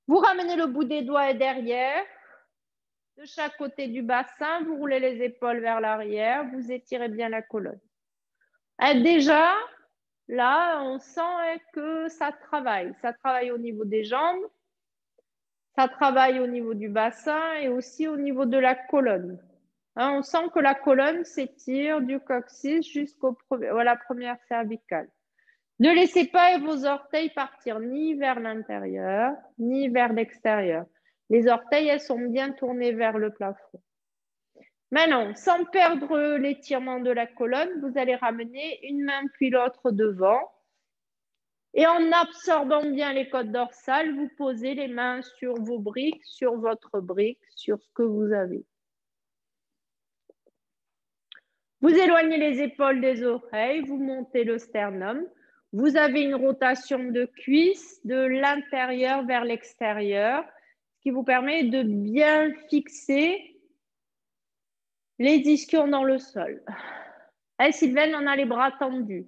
Vous ramenez le bout des doigts derrière, de chaque côté du bassin, vous roulez les épaules vers l'arrière, vous étirez bien la colonne. Et déjà, là, on sent que ça travaille au niveau des jambes, ça travaille au niveau du bassin et aussi au niveau de la colonne. On sent que la colonne s'étire du coccyx jusqu'à la première cervicale. Ne laissez pas vos orteils partir ni vers l'intérieur, ni vers l'extérieur. Les orteils, elles sont bien tournées vers le plafond. Maintenant, sans perdre l'étirement de la colonne, vous allez ramener une main puis l'autre devant. Et en absorbant bien les côtes dorsales, vous posez les mains sur vos briques, sur votre brique, sur ce que vous avez. Vous éloignez les épaules des oreilles, vous montez le sternum. Vous avez une rotation de cuisse de l'intérieur vers l'extérieur, ce qui vous permet de bien fixer les ischions dans le sol. Et Sylvaine, on a les bras tendus.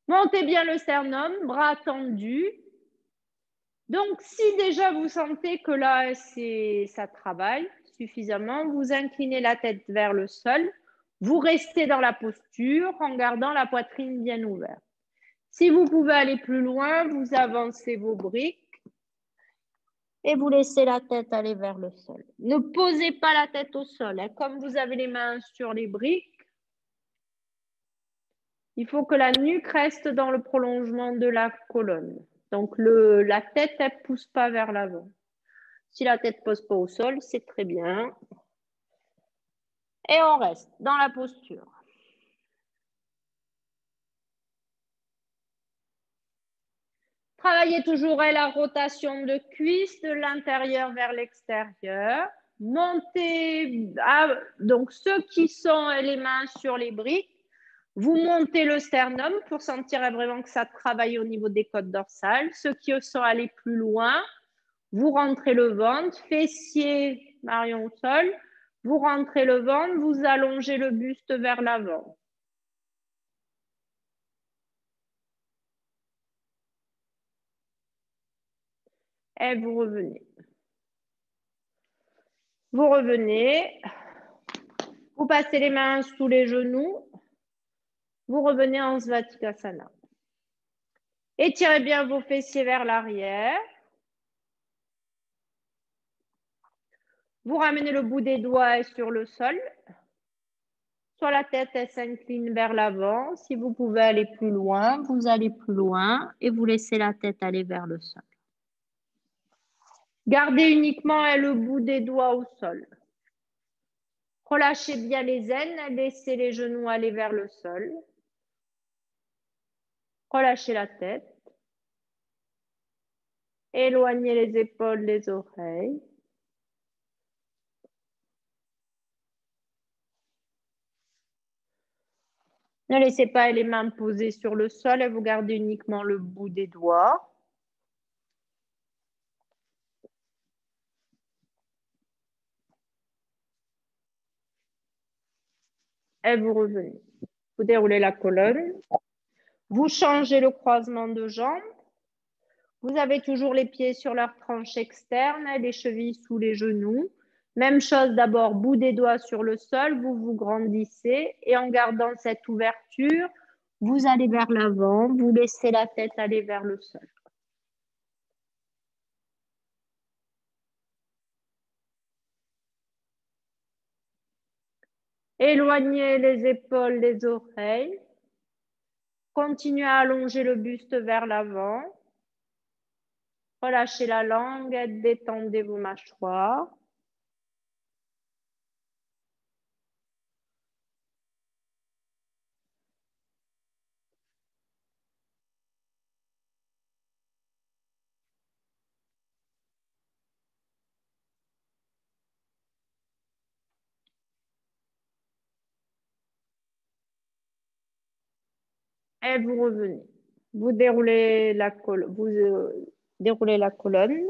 Montez bien le sternum, bras tendus. Donc, si déjà vous sentez que là, ça travaille suffisamment, vous inclinez la tête vers le sol. Vous restez dans la posture en gardant la poitrine bien ouverte. Si vous pouvez aller plus loin, vous avancez vos briques et vous laissez la tête aller vers le sol. Ne posez pas la tête au sol. Hein. Comme vous avez les mains sur les briques, il faut que la nuque reste dans le prolongement de la colonne. Donc, la tête, elle ne pousse pas vers l'avant. Si la tête ne pose pas au sol, c'est très bien. Et on reste dans la posture. Travaillez toujours la rotation de cuisse de l'intérieur vers l'extérieur. Montez, donc ceux qui sont les mains sur les briques, vous montez le sternum pour sentir vraiment que ça travaille au niveau des côtes dorsales. Ceux qui sont allés plus loin, vous rentrez le ventre, fessier, Marion au sol, vous rentrez le ventre, vous allongez le buste vers l'avant. Et vous revenez. Vous revenez. Vous passez les mains sous les genoux. Vous revenez en Svatikasana. Étirez bien vos fessiers vers l'arrière. Vous ramenez le bout des doigts sur le sol. Soit la tête s'incline vers l'avant. Si vous pouvez aller plus loin, vous allez plus loin et vous laissez la tête aller vers le sol. Gardez uniquement le bout des doigts au sol. Relâchez bien les aines, laissez les genoux aller vers le sol. Relâchez la tête. Éloignez les épaules des oreilles. Ne laissez pas les mains posées sur le sol et vous gardez uniquement le bout des doigts. Et vous revenez. Vous déroulez la colonne. Vous changez le croisement de jambes. Vous avez toujours les pieds sur leur tranche externe, les chevilles sous les genoux. Même chose d'abord, bout des doigts sur le sol, vous vous grandissez et en gardant cette ouverture, vous allez vers l'avant, vous laissez la tête aller vers le sol. Éloignez les épaules des oreilles. Continuez à allonger le buste vers l'avant. Relâchez la langue, détendez vos mâchoires. Et vous revenez. Vous déroulez la colonne. Déroulez la colonne.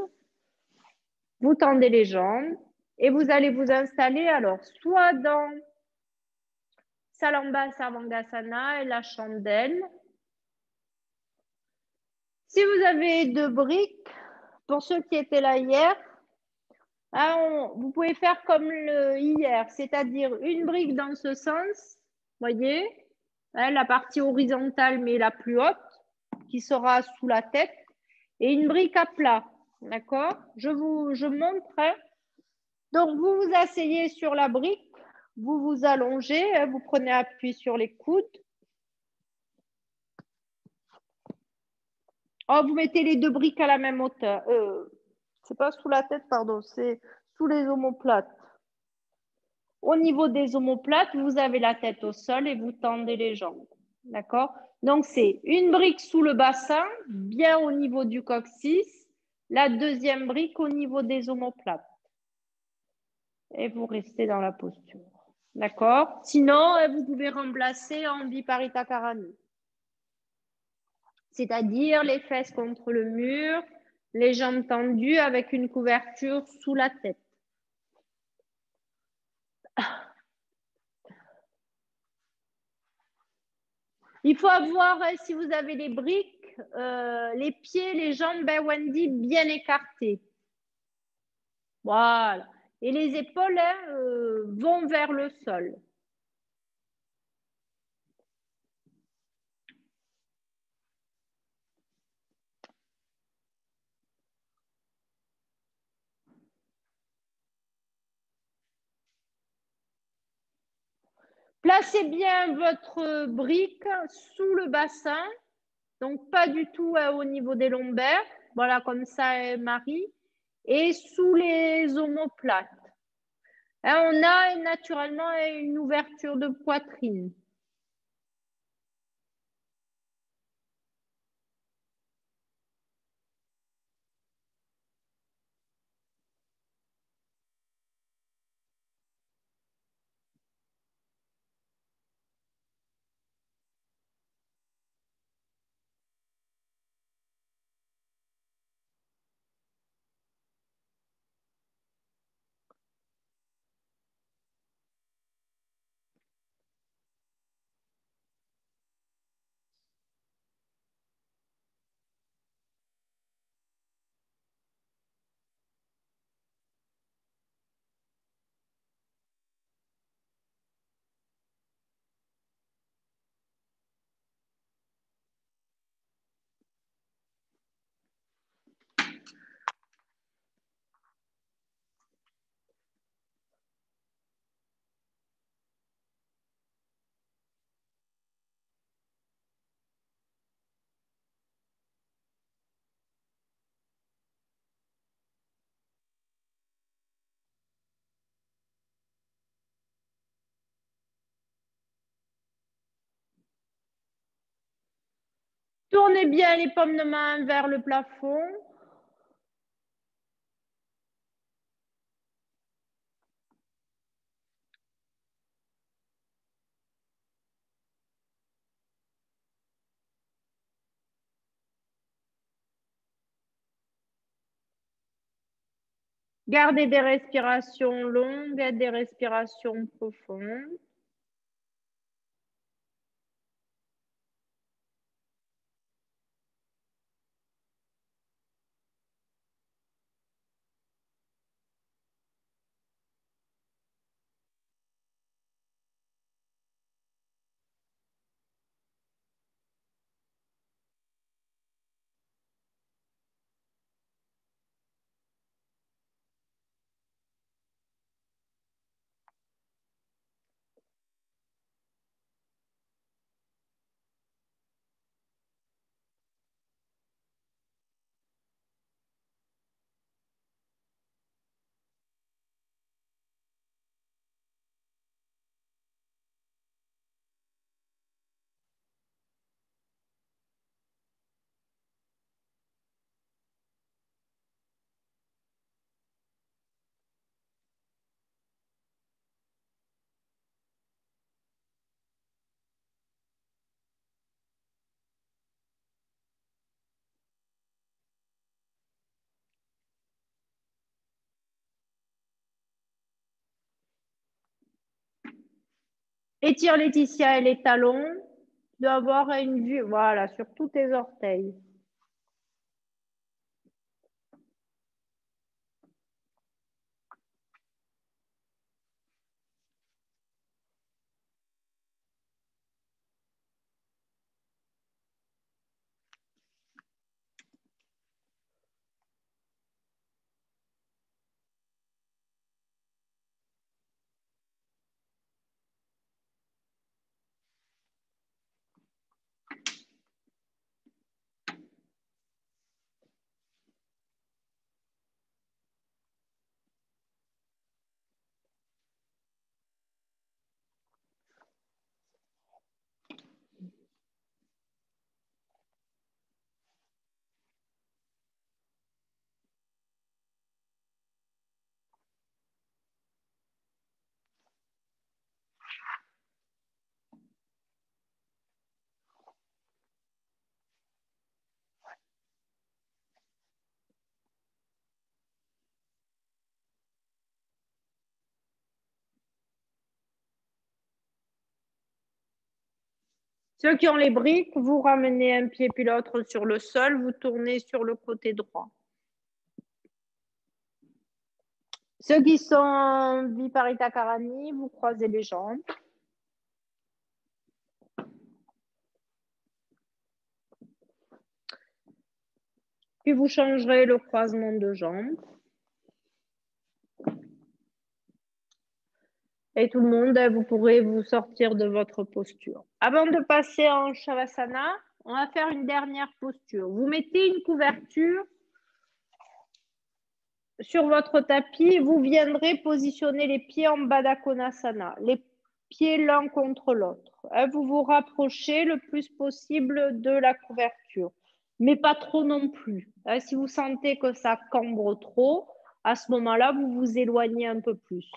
Vous tendez les jambes et vous allez vous installer alors soit dans Salamba Sarvangasana et la chandelle. Si vous avez deux briques, pour ceux qui étaient là hier, vous pouvez faire comme hier, c'est-à-dire une brique dans ce sens, voyez, la partie horizontale mais la plus haute, qui sera sous la tête, et une brique à plat, d'accord? Je montre. Donc, vous vous asseyez sur la brique, vous vous allongez, vous prenez appui sur les coudes. Oh, vous mettez les deux briques à la même hauteur. C'est pas sous la tête, pardon, c'est sous les omoplates. Au niveau des omoplates, vous avez la tête au sol et vous tendez les jambes. D'accord? Donc, c'est une brique sous le bassin, bien au niveau du coccyx. La deuxième brique au niveau des omoplates. Et vous restez dans la posture. D'accord? Sinon, vous pouvez remplacer en Viparita Karani. C'est-à-dire les fesses contre le mur, les jambes tendues avec une couverture sous la tête. Il faut avoir, si vous avez les briques, les pieds, les jambes, Wendy, bien écartés. Voilà. Et les épaules vont vers le sol. Placez bien votre brique sous le bassin, donc pas du tout au niveau des lombaires. Voilà, comme ça, Marie. Et sous les omoplates. Hein, on a naturellement une ouverture de poitrine. Tournez bien les paumes de main vers le plafond. Gardez des respirations longues et des respirations profondes. Étire Laetitia et les talons. D'avoir une vue, voilà, sur tous tes orteils. Ceux qui ont les briques, vous ramenez un pied puis l'autre sur le sol, vous tournez sur le côté droit. Ceux qui sont Viparita Karani, vous croisez les jambes. Puis vous changerez le croisement de jambes. Et tout le monde, vous pourrez vous sortir de votre posture. Avant de passer en Shavasana, on va faire une dernière posture. Vous mettez une couverture sur votre tapis. Vous viendrez positionner les pieds en Baddha Konasana, les pieds l'un contre l'autre. Vous vous rapprochez le plus possible de la couverture, mais pas trop non plus. Si vous sentez que ça cambre trop, à ce moment-là, vous vous éloignez un peu plus.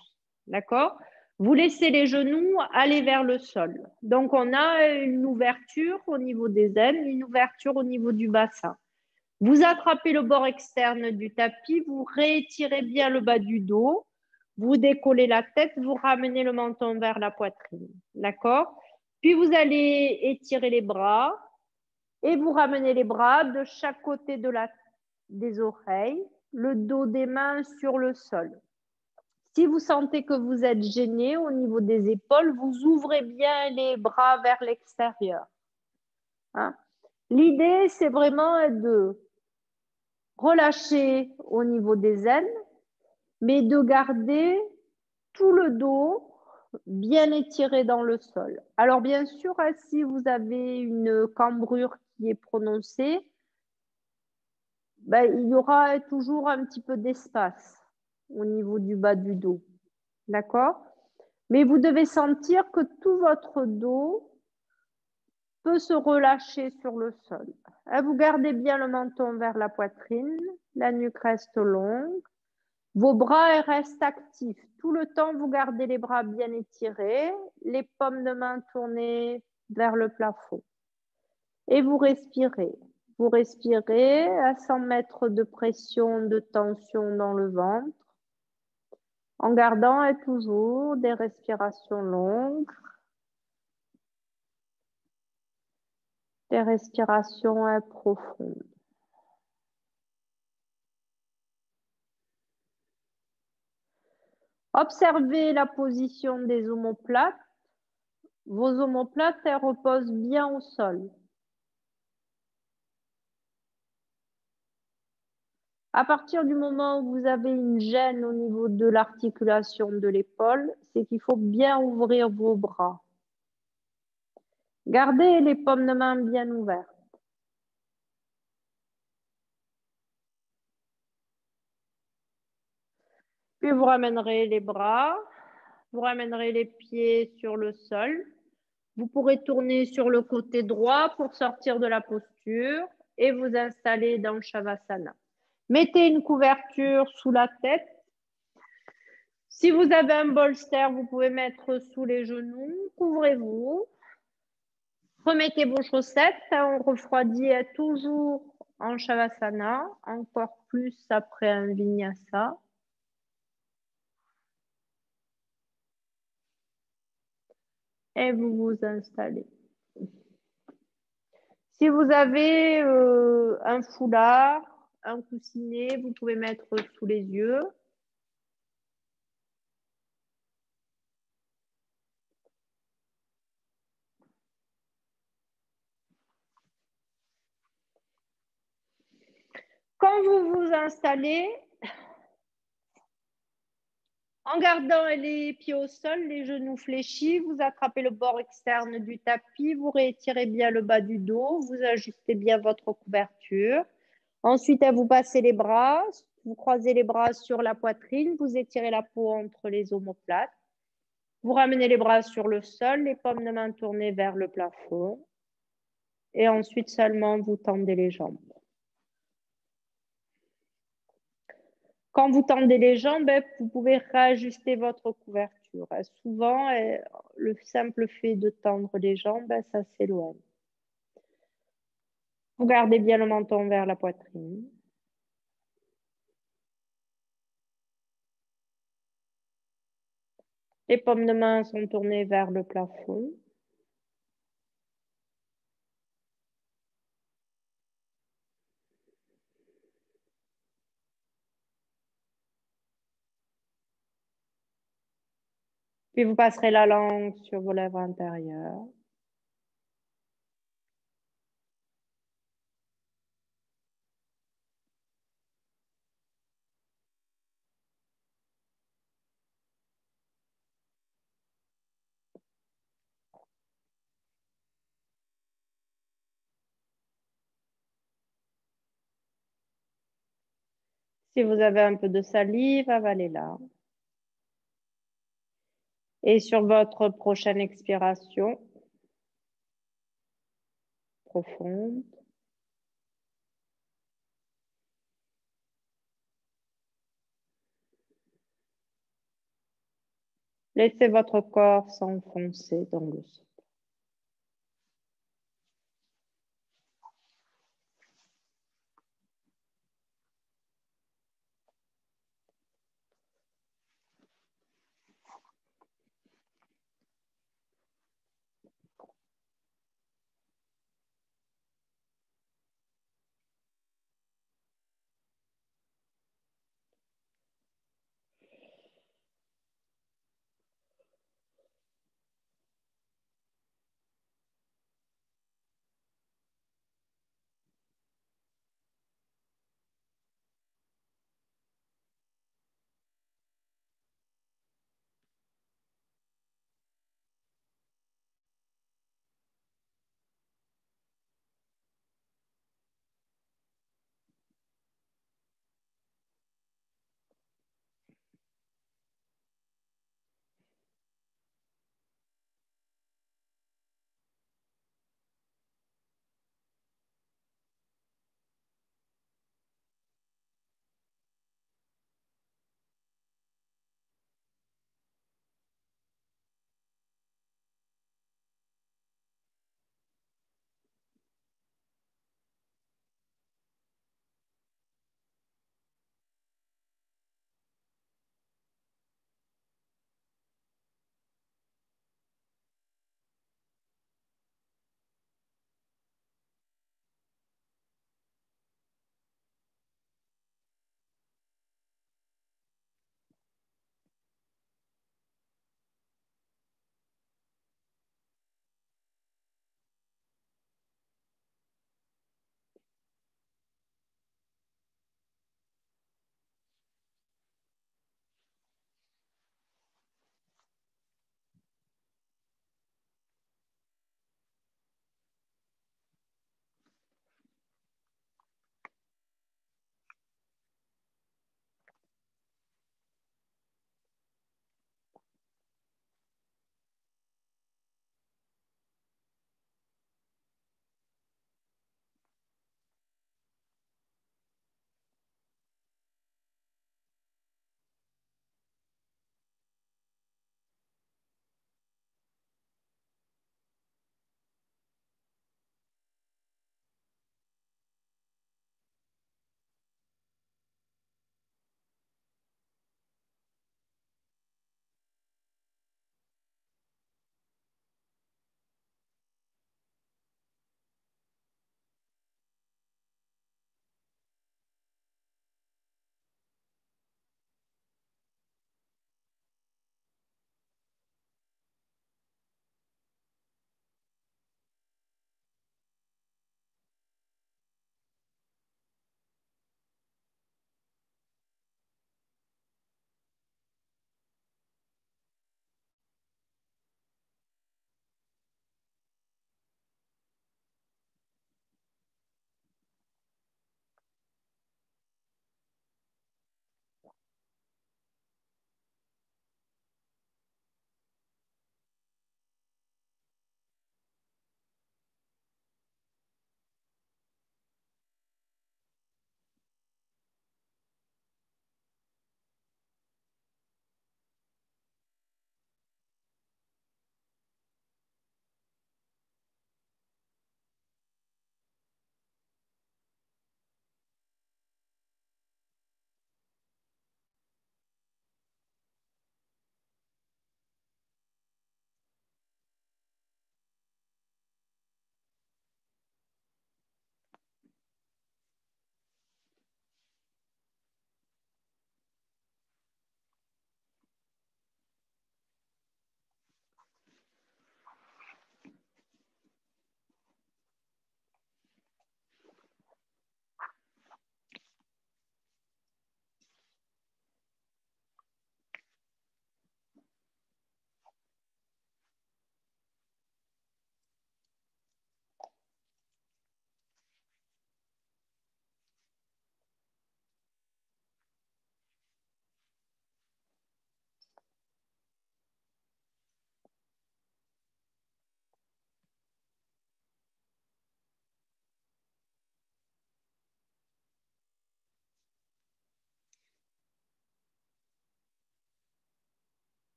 D'accord? Vous laissez les genoux aller vers le sol. Donc, on a une ouverture au niveau des aines, une ouverture au niveau du bassin. Vous attrapez le bord externe du tapis, vous réétirez bien le bas du dos, vous décollez la tête, vous ramenez le menton vers la poitrine. D'accord? Puis vous allez étirer les bras et vous ramenez les bras de chaque côté des oreilles, le dos des mains sur le sol. Si vous sentez que vous êtes gêné au niveau des épaules, vous ouvrez bien les bras vers l'extérieur. Hein? L'idée, c'est vraiment de relâcher au niveau des aines, mais de garder tout le dos bien étiré dans le sol. Alors bien sûr, si vous avez une cambrure qui est prononcée, il y aura toujours un petit peu d'espace au niveau du bas du dos. D'accord? Mais vous devez sentir que tout votre dos peut se relâcher sur le sol. Vous gardez bien le menton vers la poitrine, la nuque reste longue, vos bras restent actifs. Tout le temps, vous gardez les bras bien étirés, les paumes de main tournées vers le plafond. Et vous respirez. Vous respirez à 100 mètres de pression, de tension dans le ventre, en gardant toujours des respirations longues, des respirations profondes. Observez la position des omoplates. Vos omoplates, elles reposent bien au sol. À partir du moment où vous avez une gêne au niveau de l'articulation de l'épaule, c'est qu'il faut bien ouvrir vos bras. Gardez les paumes de main bien ouvertes. Puis vous ramènerez les bras, vous ramènerez les pieds sur le sol. Vous pourrez tourner sur le côté droit pour sortir de la posture et vous installer dans Shavasana. Mettez une couverture sous la tête. Si vous avez un bolster, vous pouvez mettre sous les genoux. Couvrez-vous. Remettez vos chaussettes. On refroidit toujours en Shavasana, encore plus après un Vinyasa. Et vous vous installez. Si vous avez un foulard, un coussinet, vous pouvez mettre sous les yeux. Quand vous vous installez, en gardant les pieds au sol, les genoux fléchis, vous attrapez le bord externe du tapis, vous réétirez bien le bas du dos, vous ajustez bien votre couverture. Ensuite, vous passez les bras, vous croisez les bras sur la poitrine, vous étirez la peau entre les omoplates. Vous ramenez les bras sur le sol, les paumes de main tournées vers le plafond. Et ensuite seulement, vous tendez les jambes. Quand vous tendez les jambes, vous pouvez réajuster votre couverture. Souvent, le simple fait de tendre les jambes, ça s'éloigne. Vous gardez bien le menton vers la poitrine. Les paumes de main sont tournées vers le plafond. Puis vous passerez la langue sur vos lèvres intérieures. Si vous avez un peu de salive, avalez-la. Et sur votre prochaine expiration profonde, laissez votre corps s'enfoncer dans le sol.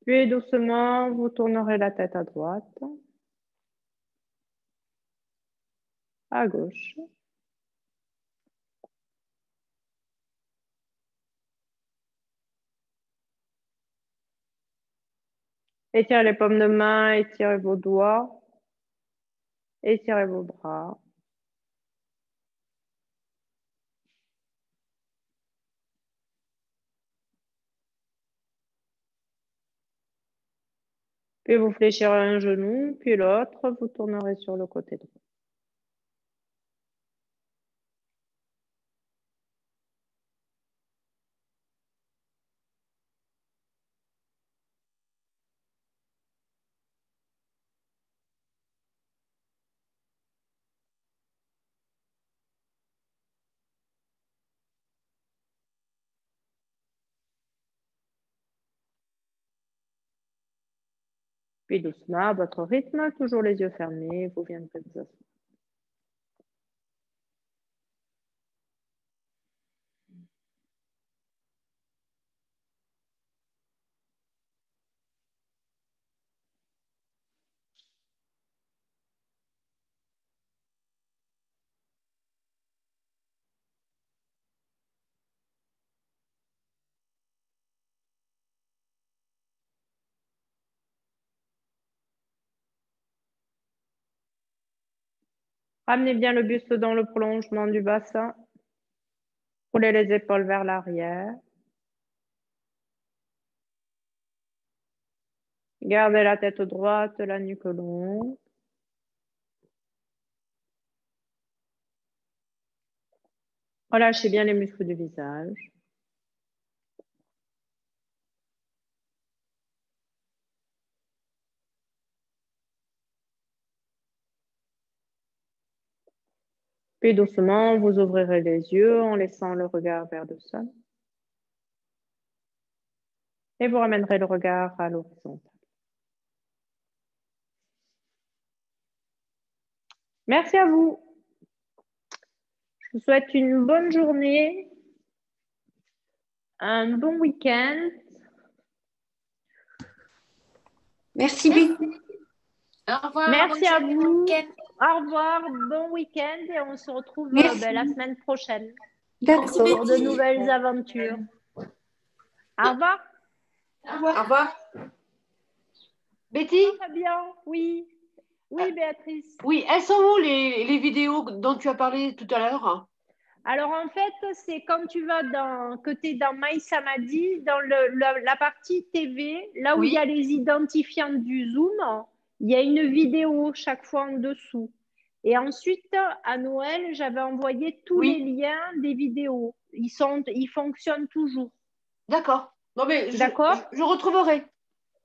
Puis doucement, vous tournerez la tête à droite, à gauche. Étirez les paumes de main, étirez vos doigts, étirez vos bras. Puis vous fléchirez un genou, puis l'autre, vous tournerez sur le côté droit. Puis doucement, à votre rythme, toujours les yeux fermés, vous viendrez vous asseoir. Ramenez bien le buste dans le prolongement du bassin. Roulez les épaules vers l'arrière. Gardez la tête droite, la nuque longue. Relâchez bien les muscles du visage. Puis doucement, vous ouvrirez les yeux en laissant le regard vers le sol. Et vous ramènerez le regard à l'horizon. Merci à vous. Je vous souhaite une bonne journée, un bon week-end. Merci beaucoup. Au revoir. Merci à bonne vous. week-end. Au revoir, bon week-end et on se retrouve Merci. la semaine prochaine D'accord. pour de nouvelles aventures. Au revoir. Au revoir. Au revoir. Betty, Très bien, oui. Oui, Béatrice. oui, elles sont où les vidéos dont tu as parlé tout à l'heure? Alors en fait, c'est quand tu vas que tu es dans My Samadhi, dans la partie TV, là où Oui. il y a les identifiants du Zoom, il y a une vidéo chaque fois en dessous. Et ensuite, à Noël, j'avais envoyé tous Oui. les liens des vidéos. Ils fonctionnent toujours. D'accord. Non mais D'accord. je retrouverai.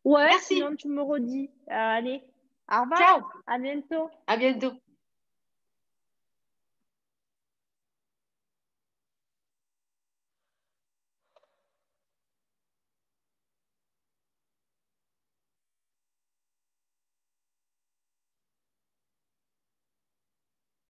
Ouais, Merci. sinon tu me redis. Allez, au revoir. Ciao. À bientôt. À bientôt.